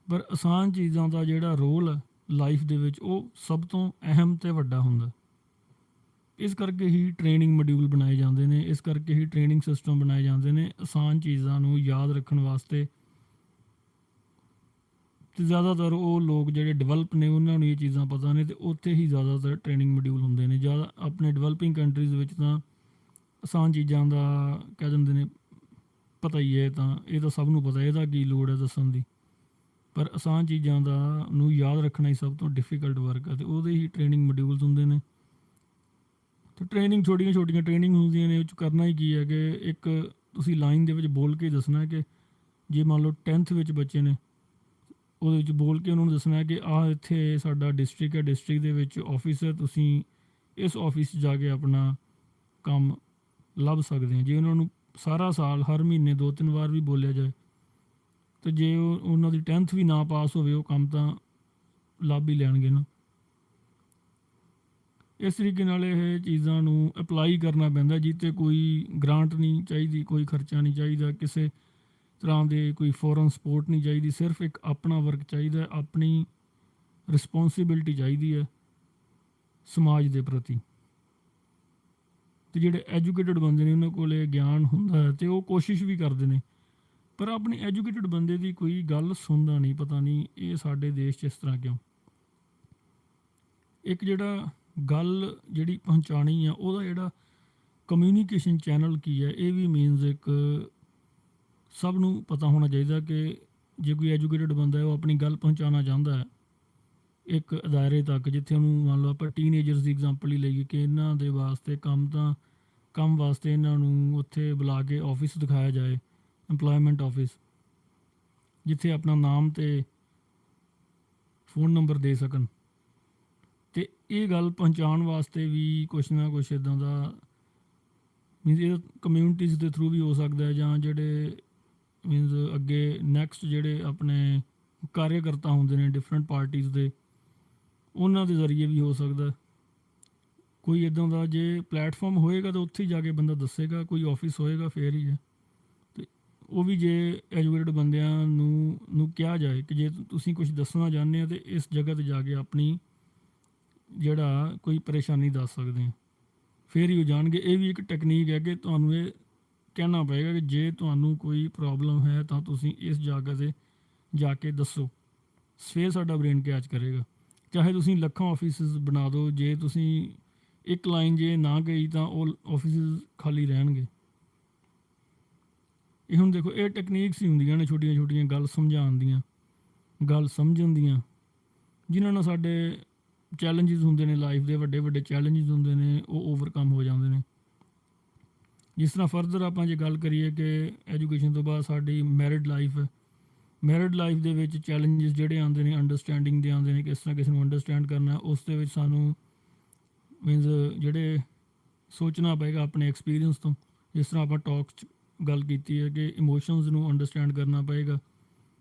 ਪਰ ਆਸਾਨ ਚੀਜ਼ਾਂ ਦਾ ਜਿਹੜਾ ਰੋਲ ਹੈ ਲਾਈਫ ਦੇ ਵਿੱਚ, ਉਹ ਸਭ ਤੋਂ ਅਹਿਮ ਅਤੇ ਵੱਡਾ ਹੁੰਦਾ। ਇਸ ਕਰਕੇ ਹੀ ਟ੍ਰੇਨਿੰਗ ਮੋਡਿਊਲ ਬਣਾਏ ਜਾਂਦੇ ਨੇ, ਇਸ ਕਰਕੇ ਹੀ ਟ੍ਰੇਨਿੰਗ ਸਿਸਟਮ ਬਣਾਏ ਜਾਂਦੇ ਨੇ ਆਸਾਨ ਚੀਜ਼ਾਂ ਨੂੰ ਯਾਦ ਰੱਖਣ ਵਾਸਤੇ। ਅਤੇ ਜ਼ਿਆਦਾਤਰ ਉਹ ਲੋਕ ਜਿਹੜੇ ਡਿਵੈਲਪ ਨੇ ਉਹਨਾਂ ਨੂੰ ਇਹ ਚੀਜ਼ਾਂ ਪਤਾ ਨੇ, ਅਤੇ ਉੱਥੇ ਹੀ ਜ਼ਿਆਦਾਤਰ ਟ੍ਰੇਨਿੰਗ ਮੋਡਿਊਲ ਹੁੰਦੇ ਨੇ। ਜ਼ਿਆਦਾ ਆਪਣੇ ਡਿਵੈਲਪਿੰਗ ਕੰਟਰੀਜ਼ ਵਿੱਚ ਤਾਂ ਆਸਾਨ ਚੀਜ਼ਾਂ ਦਾ ਕਹਿ ਦਿੰਦੇ ਨੇ ਪਤਾ ਹੀ ਹੈ, ਤਾਂ ਇਹ ਤਾਂ ਸਭ ਨੂੰ ਪਤਾ, ਇਹਦਾ ਕੀ ਲੋੜ ਹੈ ਦੱਸਣ ਦੀ। ਪਰ ਆਸਾਨ ਚੀਜ਼ਾਂ ਦਾ ਨੂੰ ਯਾਦ ਰੱਖਣਾ ਹੀ ਸਭ ਤੋਂ ਡਿਫੀਕਲਟ ਵਰਕ ਹੈ, ਅਤੇ ਉਹਦੇ ਹੀ ਟ੍ਰੇਨਿੰਗ ਮੋਡਿਊਲਸ ਹੁੰਦੇ ਨੇ। ਅਤੇ ਟ੍ਰੇਨਿੰਗ ਛੋਟੀਆਂ ਟ੍ਰੇਨਿੰਗ ਹੁੰਦੀਆਂ ਨੇ, ਉਹ 'ਚ ਕਰਨਾ ਹੀ ਕੀ ਹੈ ਕਿ ਇੱਕ ਤੁਸੀਂ ਲਾਈਨ ਦੇ ਵਿੱਚ ਬੋਲ ਕੇ ਦੱਸਣਾ ਕਿ ਜੇ ਮੰਨ ਲਓ 10th ਵਿੱਚ ਬੱਚੇ ਨੇ, ਉਹਦੇ ਵਿੱਚ ਬੋਲ ਕੇ ਉਹਨਾਂ ਨੂੰ ਦੱਸਣਾ ਕਿ ਆਹ ਇੱਥੇ ਸਾਡਾ ਡਿਸਟ੍ਰਿਕਟ ਹੈ, ਡਿਸਟ੍ਰਿਕਟ ਦੇ ਵਿੱਚ ਆਫਿਸ ਹੈ, ਤੁਸੀਂ ਇਸ ਆਫਿਸ 'ਚ ਜਾ ਕੇ ਆਪਣਾ ਕੰਮ ਲੱਭ ਸਕਦੇ ਹੋ। ਜੇ ਉਹਨਾਂ ਨੂੰ ਸਾਰਾ ਸਾਲ ਹਰ ਮਹੀਨੇ 2-3 ਵਾਰ ਵੀ ਬੋਲਿਆ ਜਾਏ, ਅਤੇ ਜੇ ਉਹਨਾਂ ਦੀ 10th ਵੀ ਨਾ ਪਾਸ ਹੋਵੇ, ਉਹ ਕੰਮ ਤਾਂ ਲੱਭ ਹੀ ਲੈਣਗੇ ਨਾ। ਇਸ ਤਰੀਕੇ ਨਾਲ ਇਹ ਚੀਜ਼ਾਂ ਨੂੰ ਅਪਲਾਈ ਕਰਨਾ ਪੈਂਦਾ, ਜਿੱਥੇ ਕੋਈ ਗ੍ਰਾਂਟ ਨਹੀਂ ਚਾਹੀਦੀ, ਕੋਈ ਖਰਚਾ ਨਹੀਂ ਚਾਹੀਦਾ, ਕਿਸੇ ਤਰ੍ਹਾਂ ਦੇ ਕੋਈ ਫੋਰਨ ਸਪੋਰਟ ਨਹੀਂ ਚਾਹੀਦੀ, ਸਿਰਫ ਇੱਕ ਆਪਣਾ ਵਰਕ ਚਾਹੀਦਾ, ਆਪਣੀ ਰਿਸਪੋਂਸੀਬਿਲਟੀ ਚਾਹੀਦੀ ਹੈ। ਸਮਾਜ ਦੇ ਪ੍ਰਤੀ। ਤੇ ਜਿਹੜੇ ਐਜੂਕੇਟਡ ਬੰਦੇ ਨੇ ਉਹਨਾਂ ਕੋਲ ਗਿਆਨ ਹੁੰਦਾ ਹੈ ਤੇ ਉਹ ਕੋਸ਼ਿਸ਼ ਵੀ ਕਰਦੇ ਨੇ, ਪਰ ਆਪਣੇ ਐਜੂਕੇਟਡ ਬੰਦੇ ਦੀ ਕੋਈ ਗੱਲ ਸੁਣਦਾ ਨਹੀਂ। ਪਤਾ ਨਹੀਂ ਇਹ ਸਾਡੇ ਦੇਸ਼ 'ਚ ਇਸ ਤਰ੍ਹਾਂ ਕਿਉਂ। ਇੱਕ ਜਿਹੜਾ ਗੱਲ ਜਿਹੜੀ ਪਹੁੰਚਾਉਣੀ ਆ ਉਹਦਾ ਜਿਹੜਾ ਕਮਿਊਨੀਕੇਸ਼ਨ ਚੈਨਲ ਕੀ ਹੈ, ਇਹ ਵੀ ਮੀਨਸ ਇੱਕ ਸਭ ਨੂੰ ਪਤਾ ਹੋਣਾ ਚਾਹੀਦਾ ਕਿ ਜੇ ਕੋਈ ਐਜੂਕੇਟਡ ਬੰਦਾ ਹੈ ਉਹ ਆਪਣੀ ਗੱਲ ਪਹੁੰਚਾਉਣਾ ਚਾਹੁੰਦਾ ਹੈ ਇੱਕ ਅਦਾਰੇ ਤੱਕ, ਜਿੱਥੇ ਉਹਨੂੰ ਮੰਨ ਲਓ ਆਪਾਂ ਟੀਨਏਜਰਸ ਦੀ ਐਗਜ਼ਾਮਪਲ ਹੀ ਲਈਏ ਕਿ ਇਹਨਾਂ ਦੇ ਵਾਸਤੇ ਕੰਮ ਵਾਸਤੇ ਇਹਨਾਂ ਨੂੰ ਉੱਥੇ ਬੁਲਾ ਕੇ ਆਫਿਸ ਦਿਖਾਇਆ ਜਾਏ, ਇੰਪਲੋਇਮੈਂਟ ਆਫਿਸ, ਜਿੱਥੇ ਆਪਣਾ ਨਾਮ ਤੇ ਫੋਨ ਨੰਬਰ ਦੇ ਸਕਣ। ਤੇ ਇਹ ਗੱਲ ਪਹੁੰਚਾਉਣ ਵਾਸਤੇ ਵੀ ਕੁਛ ਨਾ ਕੁਛ ਇੱਦਾਂ ਦਾ ਮੀਨਸ ਇਹ ਕਮਿਊਨਿਟੀਜ਼ ਦੇ ਥਰੂ ਵੀ ਹੋ ਸਕਦਾ ਹੈ, ਜਾਂ ਜਿਹੜੇ ਮੀਨਸ ਅੱਗੇ ਨੈਕਸਟ ਜਿਹੜੇ ਆਪਣੇ ਕਾਰਿਆਕਰਤਾ ਹੁੰਦੇ ਨੇ ਡਿਫਰੈਂਟ ਪਾਰਟੀਜ਼ ਦੇ, ਉਹਨਾਂ ਦੇ ਜ਼ਰੀਏ ਵੀ ਹੋ ਸਕਦਾ। ਕੋਈ ਇੱਦਾਂ ਦਾ ਜੇ ਪਲੈਟਫਾਰਮ ਹੋਏਗਾ ਤਾਂ ਉੱਥੇ ਹੀ ਜਾ ਕੇ ਬੰਦਾ ਦੱਸੇਗਾ, ਕੋਈ ਆਫਿਸ ਹੋਏਗਾ ਫੇਰ ਹੀ ਹੈ। ਅਤੇ ਉਹ ਵੀ ਜੇ ਐਜੂਕੇਟਡ ਬੰਦਿਆਂ ਨੂੰ ਕਿਹਾ ਜਾਏ ਕਿ ਜੇ ਤੁਸੀਂ ਕੁਝ ਦੱਸਣਾ ਚਾਹੁੰਦੇ ਹੋ ਤਾਂ ਇਸ ਜਗ੍ਹਾ 'ਤੇ ਜਾ ਕੇ ਆਪਣੀ ਜਿਹੜਾ ਕੋਈ ਪਰੇਸ਼ਾਨੀ ਦੱਸ ਸਕਦੇ ਹੋ, ਫੇਰ ਹੀ ਉਹ ਜਾਣਗੇ। ਇਹ ਵੀ ਇੱਕ ਟੈਕਨੀਕ ਹੈ ਕਿ ਤੁਹਾਨੂੰ ਇਹ ਕਹਿਣਾ ਪਏਗਾ ਕਿ ਜੇ ਤੁਹਾਨੂੰ ਕੋਈ ਪ੍ਰੋਬਲਮ ਹੈ ਤਾਂ ਤੁਸੀਂ ਇਸ ਜਗ੍ਹਾ 'ਤੇ ਜਾ ਕੇ ਦੱਸੋ, ਫੇਰ ਸਾਡਾ ਬ੍ਰੇਨ ਕੈਚ ਕਰੇਗਾ। ਚਾਹੇ ਤੁਸੀਂ ਲੱਖਾਂ ਆਫਿਸਿਸ ਬਣਾ ਦਿਓ, ਜੇ ਤੁਸੀਂ ਇੱਕ ਲਾਈਨ ਜੇ ਨਾ ਗਈ ਤਾਂ ਉਹ ਆਫਿਸਿਸ ਖਾਲੀ ਰਹਿਣਗੇ। ਇਹ ਹੁਣ ਦੇਖੋ ਇਹ ਟੈਕਨੀਕਸ ਹੀ ਹੁੰਦੀਆਂ ਨੇ ਛੋਟੀਆਂ ਛੋਟੀਆਂ ਗੱਲ ਸਮਝਾਉਣ ਦੀਆਂ, ਗੱਲ ਸਮਝਣ ਦੀਆਂ, ਜਿਨ੍ਹਾਂ ਨਾਲ ਸਾਡੇ ਚੈਲੰਜਿਸ ਹੁੰਦੇ ਨੇ, ਲਾਈਫ ਦੇ ਵੱਡੇ ਵੱਡੇ ਚੈਲੰਜਿਸ ਹੁੰਦੇ ਨੇ, ਉਹ ਓਵਰਕਮ ਹੋ ਜਾਂਦੇ ਨੇ। ਜਿਸ ਤਰ੍ਹਾਂ ਫਰਦਰ ਆਪਾਂ ਜੇ ਗੱਲ ਕਰੀਏ ਕਿ ਐਜੂਕੇਸ਼ਨ ਤੋਂ ਬਾਅਦ ਸਾਡੀ ਮੈਰਿਡ ਲਾਈਫ ਹੈ, ਮੈਰਿਡ ਲਾਈਫ ਦੇ ਵਿੱਚ ਚੈਲੰਜਿਸ ਜਿਹੜੇ ਆਉਂਦੇ ਨੇ ਅੰਡਰਸਟੈਂਡਿੰਗ ਦੇ ਆਉਂਦੇ ਨੇ, ਕਿਸ ਤਰ੍ਹਾਂ ਕਿਸੇ ਨੂੰ ਅੰਡਰਸਟੈਂਡ ਕਰਨਾ, ਉਸ ਦੇ ਵਿੱਚ ਸਾਨੂੰ ਮੀਨਸ ਜਿਹੜੇ ਸੋਚਣਾ ਪਏਗਾ ਆਪਣੇ ਐਕਸਪੀਰੀਅੰਸ ਤੋਂ। ਜਿਸ ਤਰ੍ਹਾਂ ਆਪਾਂ ਟਾਕ 'ਚ ਗੱਲ ਕੀਤੀ ਹੈ ਕਿ ਇਮੋਸ਼ਨਸ ਨੂੰ ਅੰਡਰਸਟੈਂਡ ਕਰਨਾ ਪਏਗਾ,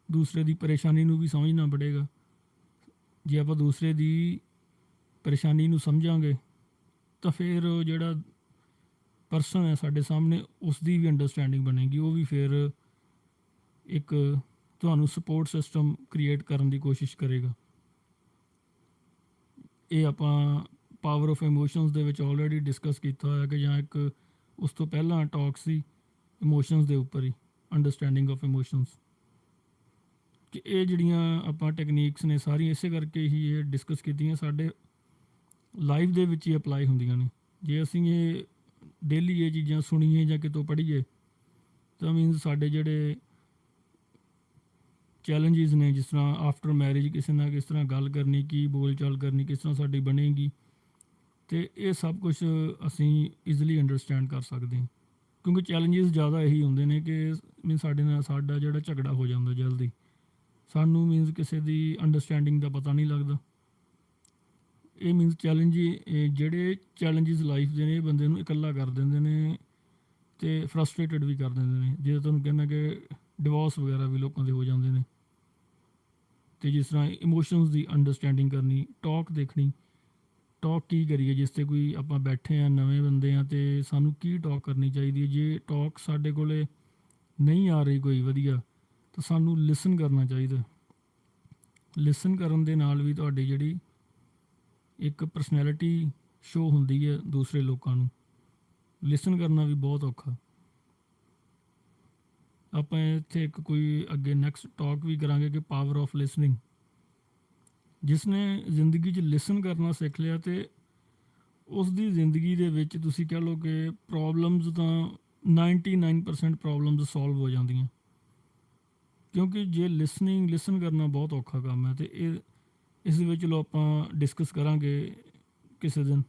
ਦੂਸਰੇ ਦੀ ਪਰੇਸ਼ਾਨੀ ਨੂੰ ਵੀ ਸਮਝਣਾ ਪੜੇਗਾ। ਜੇ ਆਪਾਂ ਦੂਸਰੇ ਦੀ ਪਰੇਸ਼ਾਨੀ ਨੂੰ ਸਮਝਾਂਗੇ ਤਾਂ ਫਿਰ ਉਹ ਜਿਹੜਾ ਪਰਸਨ ਹੈ ਸਾਡੇ ਸਾਹਮਣੇ ਉਸ ਦੀ ਵੀ ਅੰਡਰਸਟੈਂਡਿੰਗ ਬਣੇਗੀ, ਉਹ ਵੀ ਫਿਰ ਇੱਕ ਤੁਹਾਨੂੰ ਸਪੋਰਟ ਸਿਸਟਮ ਕ੍ਰੀਏਟ ਕਰਨ ਦੀ ਕੋਸ਼ਿਸ਼ ਕਰੇਗਾ। ਇਹ ਆਪਾਂ ਪਾਵਰ ਆਫ ਇਮੋਸ਼ਨਸ ਦੇ ਵਿੱਚ ਆਲਰੇਡੀ ਡਿਸਕਸ ਕੀਤਾ ਹੋਇਆ ਕਿ ਜਾਂ ਇੱਕ ਉਸ ਤੋਂ ਪਹਿਲਾਂ ਟਾਕ ਸੀ ਇਮੋਸ਼ਨਸ ਦੇ ਉੱਪਰ ਹੀ, ਅੰਡਰਸਟੈਂਡਿੰਗ ਆਫ ਇਮੋਸ਼ਨਸ, ਕਿ ਇਹ ਜਿਹੜੀਆਂ ਆਪਾਂ ਟੈਕਨੀਕਸ ਨੇ ਸਾਰੀਆਂ ਇਸੇ ਕਰਕੇ ਹੀ ਇਹ ਡਿਸਕਸ ਕੀਤੀਆਂ, ਸਾਡੇ ਲਾਈਫ ਦੇ ਵਿੱਚ ਹੀ ਅਪਲਾਈ ਹੁੰਦੀਆਂ ਨੇ। ਜੇ ਅਸੀਂ ਇਹ ਡੇਲੀ ਇਹ ਚੀਜ਼ਾਂ ਸੁਣੀਏ ਜਾਂ ਕਿਤੋਂ ਪੜ੍ਹੀਏ ਤਾਂ ਮੀਨਸ ਸਾਡੇ ਜਿਹੜੇ ਚੈਲੰਜਿਸ ਨੇ, ਜਿਸ ਤਰ੍ਹਾਂ ਆਫਟਰ ਮੈਰਿਜ ਕਿਸੇ ਨਾਲ ਕਿਸ ਤਰ੍ਹਾਂ ਗੱਲ ਕਰਨੀ, ਕੀ ਬੋਲ ਚਾਲ ਕਰਨੀ, ਕਿਸ ਤਰ੍ਹਾਂ ਸਾਡੀ ਬਣੇਗੀ, ਅਤੇ ਇਹ ਸਭ ਕੁਛ ਅਸੀਂ ਈਜ਼ੀਲੀ ਅੰਡਰਸਟੈਂਡ ਕਰ ਸਕਦੇ ਹਾਂ। ਕਿਉਂਕਿ ਚੈਲੰਜਿਸ ਜ਼ਿਆਦਾ ਇਹੀ ਹੁੰਦੇ ਨੇ ਕਿ ਮੀਨਸ ਸਾਡੇ ਨਾਲ ਸਾਡਾ ਜਿਹੜਾ ਝਗੜਾ ਹੋ ਜਾਂਦਾ ਜਲਦੀ, ਸਾਨੂੰ ਮੀਨਸ ਕਿਸੇ ਦੀ ਅੰਡਰਸਟੈਂਡਿੰਗ ਦਾ ਪਤਾ ਨਹੀਂ ਲੱਗਦਾ। ਇਹ ਮੀਨਸ ਜਿਹੜੇ ਚੈਲੰਜਿਸ ਲਾਈਫ ਦੇ ਨੇ ਬੰਦੇ ਨੂੰ ਇਕੱਲਾ ਕਰ ਦਿੰਦੇ ਨੇ ਅਤੇ ਫਰਸਟ੍ਰੇਟਡ ਵੀ ਕਰ ਦਿੰਦੇ ਨੇ। ਜੇ ਤੁਹਾਨੂੰ ਕਹਿੰਦਾ ਕਿ ਡਿਵੋਰਸ ਵਗੈਰਾ ਵੀ ਲੋਕਾਂ ਦੇ ਹੋ ਜਾਂਦੇ ਨੇ। ਅਤੇ ਜਿਸ ਤਰ੍ਹਾਂ ਇਮੋਸ਼ਨਸ ਦੀ ਅੰਡਰਸਟੈਂਡਿੰਗ ਕਰਨੀ, ਟਾਕ ਦੇਖਣੀ, ਟਾਕ ਕੀ ਕਰੀਏ ਜਿਸ 'ਤੇ ਕੋਈ ਆਪਾਂ ਬੈਠੇ ਹਾਂ ਨਵੇਂ ਬੰਦੇ ਹਾਂ ਅਤੇ ਸਾਨੂੰ ਕੀ ਟਾਕ ਕਰਨੀ ਚਾਹੀਦੀ ਹੈ। ਜੇ ਟਾਕ ਸਾਡੇ ਕੋਲ ਨਹੀਂ ਆ ਰਹੀ ਕੋਈ ਵਧੀਆ ਤਾਂ ਸਾਨੂੰ ਲਿਸਨ ਕਰਨਾ ਚਾਹੀਦਾ। ਲਿਸਨ ਕਰਨ ਦੇ ਨਾਲ ਵੀ ਤੁਹਾਡੀ ਜਿਹੜੀ ਇੱਕ ਪਰਸਨੈਲਿਟੀ ਸ਼ੋ ਹੁੰਦੀ ਹੈ ਦੂਸਰੇ ਲੋਕਾਂ ਨੂੰ। ਲਿਸਨ ਕਰਨਾ ਵੀ ਬਹੁਤ ਔਖਾ। ਆਪਾਂ ਇੱਥੇ ਇੱਕ ਕੋਈ ਅੱਗੇ ਨੈਕਸਟ ਟਾਕ ਵੀ ਕਰਾਂਗੇ ਕਿ ਪਾਵਰ ਆਫ ਲਿਸਨਿੰਗ। ਜਿਸ ਨੇ ਜ਼ਿੰਦਗੀ 'ਚ ਲਿਸਨ ਕਰਨਾ ਸਿੱਖ ਲਿਆ ਅਤੇ ਉਸ ਦੀ ਜ਼ਿੰਦਗੀ ਦੇ ਵਿੱਚ ਤੁਸੀਂ ਕਹਿ ਲਓ ਕਿ ਪ੍ਰੋਬਲਮਸ ਤਾਂ 99% ਪ੍ਰੋਬਲਮਸ ਸੋਲਵ ਹੋ ਜਾਂਦੀਆਂ। ਕਿਉਂਕਿ ਜੇ ਲਿਸਨ ਕਰਨਾ ਬਹੁਤ ਔਖਾ ਕੰਮ ਹੈ ਅਤੇ ਇਸ ਦੇ ਵਿੱਚ ਚਲੋ ਆਪਾਂ ਡਿਸਕਸ ਕਰਾਂਗੇ ਕਿਸੇ ਦਿਨ।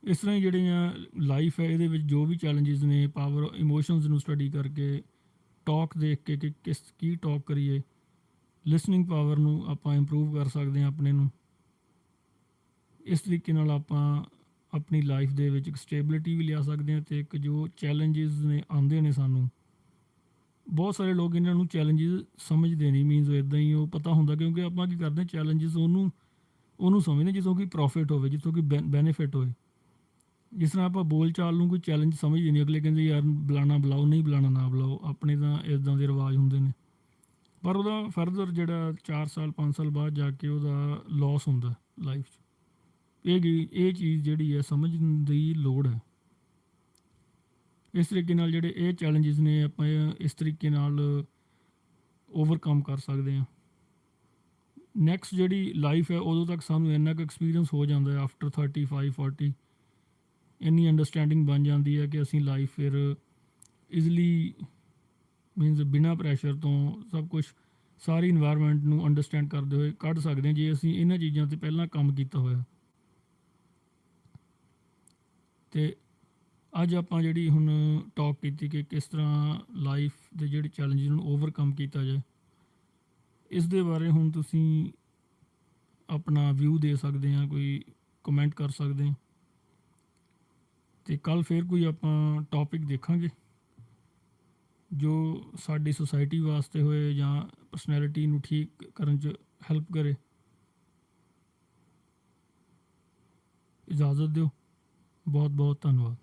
ਇਸ ਤਰ੍ਹਾਂ ਹੀ ਜਿਹੜੀਆਂ ਲਾਈਫ ਹੈ ਇਹਦੇ ਵਿੱਚ ਜੋ ਵੀ ਚੈਲੰਜਿਸ ਨੇ, ਪਾਵਰ ਇਮੋਸ਼ਨਸ ਨੂੰ ਸਟੱਡੀ ਕਰਕੇ, ਟਾਕ ਦੇਖ ਕੇ ਕਿ ਕੀ ਟਾਕ ਕਰੀਏ, ਲਿਸਨਿੰਗ ਪਾਵਰ ਨੂੰ ਆਪਾਂ ਇੰਪਰੂਵ ਕਰ ਸਕਦੇ ਹਾਂ ਆਪਣੇ ਨੂੰ। ਇਸ ਤਰੀਕੇ ਨਾਲ ਆਪਾਂ ਆਪਣੀ ਲਾਈਫ ਦੇ ਵਿੱਚ ਇੱਕ ਸਟੇਬਿਲਿਟੀ ਵੀ ਲਿਆ ਸਕਦੇ ਹਾਂ ਅਤੇ ਇੱਕ ਜੋ ਚੈਲੰਜਿਸ ਨੇ ਆਉਂਦੇ ਨੇ ਸਾਨੂੰ, ਬਹੁਤ ਸਾਰੇ ਲੋਕ ਇਹਨਾਂ ਨੂੰ ਚੈਲੰਜਿਸ ਸਮਝਦੇ ਨਹੀਂ। ਮੀਨਸ ਇੱਦਾਂ ਹੀ ਉਹ ਪਤਾ ਹੁੰਦਾ ਕਿਉਂਕਿ ਆਪਾਂ ਕੀ ਕਰਦੇ ਹਾਂ ਚੈਲੰਜਿਸ ਉਹਨੂੰ ਸਮਝਦੇ ਜਿੱਥੋਂ ਕੋਈ ਪ੍ਰੋਫਿਟ ਹੋਵੇ, ਜਿੱਥੋਂ ਕੋਈ ਬੈਨੀਫਿਟ ਹੋਏ। ਜਿਸ ਤਰ੍ਹਾਂ ਆਪਾਂ ਬੋਲ ਚਾਲ ਨੂੰ ਕੋਈ ਚੈਲੰਜ ਸਮਝਦੇ ਨਹੀਂ, ਅਗਲੇ ਕਹਿੰਦੇ ਯਾਰ ਬੁਲਾਣਾ ਬੁਲਾਓ, ਨਹੀਂ ਬੁਲਾਣਾ ਨਾ ਬੁਲਾਓ, ਆਪਣੇ ਤਾਂ ਇੱਦਾਂ ਦੇ ਰਿਵਾਜ ਹੁੰਦੇ ਨੇ। ਪਰ ਉਹਦਾ ਫਰਦਰ ਜਿਹੜਾ 4 ਸਾਲ 5 ਸਾਲ ਬਾਅਦ ਜਾ ਕੇ ਉਹਦਾ ਲੋਸ ਹੁੰਦਾ ਲਾਈਫ 'ਚ। ਇਹ ਚੀਜ਼ ਜਿਹੜੀ ਹੈ ਸਮਝਣ ਦੀ ਲੋੜ ਹੈ। ਇਸ ਤਰੀਕੇ ਨਾਲ ਜਿਹੜੇ ਇਹ ਚੈਲੰਜਸ ਨੇ ਆਪਾਂ ਇਸ ਤਰੀਕੇ ਨਾਲ ਓਵਰਕਮ ਕਰ ਸਕਦੇ ਹਾਂ। ਨੈਕਸਟ ਜਿਹੜੀ ਲਾਈਫ ਹੈ ਉਦੋਂ ਤੱਕ ਸਾਨੂੰ ਇੰਨਾ ਕੁ ਐਕਸਪੀਰੀਅੰਸ ਹੋ ਜਾਂਦਾ ਹੈ, ਆਫਟਰ 35 40 ਇੰਨੀ ਅੰਡਰਸਟੈਂਡਿੰਗ ਬਣ ਜਾਂਦੀ ਹੈ ਕਿ ਅਸੀਂ ਲਾਈਫ ਫਿਰ ਈਜ਼ਲੀ ਮੀਨਸ ਬਿਨਾਂ ਪ੍ਰੈਸ਼ਰ ਤੋਂ ਸਭ ਕੁਛ ਸਾਰੀ ਇਨਵਾਇਰਮੈਂਟ ਨੂੰ ਅੰਡਰਸਟੈਂਡ ਕਰਦੇ ਹੋਏ ਕੱਢ ਸਕਦੇ ਹਾਂ, ਜੇ ਅਸੀਂ ਇਹਨਾਂ ਚੀਜ਼ਾਂ 'ਤੇ ਪਹਿਲਾਂ ਕੰਮ ਕੀਤਾ ਹੋਇਆ। ਅਤੇ ਅੱਜ ਆਪਾਂ ਜਿਹੜੀ ਹੁਣ ਟਾਕ ਕੀਤੀ ਕਿ ਕਿਸ ਤਰ੍ਹਾਂ ਲਾਈਫ ਦੇ ਜਿਹੜੇ ਚੈਲੰਜਿਸ ਨੂੰ ਓਵਰਕਮ ਕੀਤਾ ਜਾਏ, ਇਸ ਦੇ ਬਾਰੇ ਹੁਣ ਤੁਸੀਂ ਆਪਣਾ ਵਿਊ ਦੇ ਸਕਦੇ ਹਾਂ, ਕੋਈ ਕਮੈਂਟ ਕਰ ਸਕਦੇ ਹਾਂ। ਅਤੇ ਕੱਲ੍ਹ ਫਿਰ ਕੋਈ ਆਪਾਂ ਟੋਪਿਕ ਦੇਖਾਂਗੇ ਜੋ ਸਾਡੀ ਸੁਸਾਇਟੀ ਵਾਸਤੇ ਹੋਏ ਜਾਂ ਪਰਸਨੈਲਿਟੀ ਨੂੰ ਠੀਕ ਕਰਨ 'ਚ ਹੈਲਪ ਕਰੇ। ਇਜਾਜ਼ਤ ਦਿਓ, ਬਹੁਤ ਬਹੁਤ ਧੰਨਵਾਦ।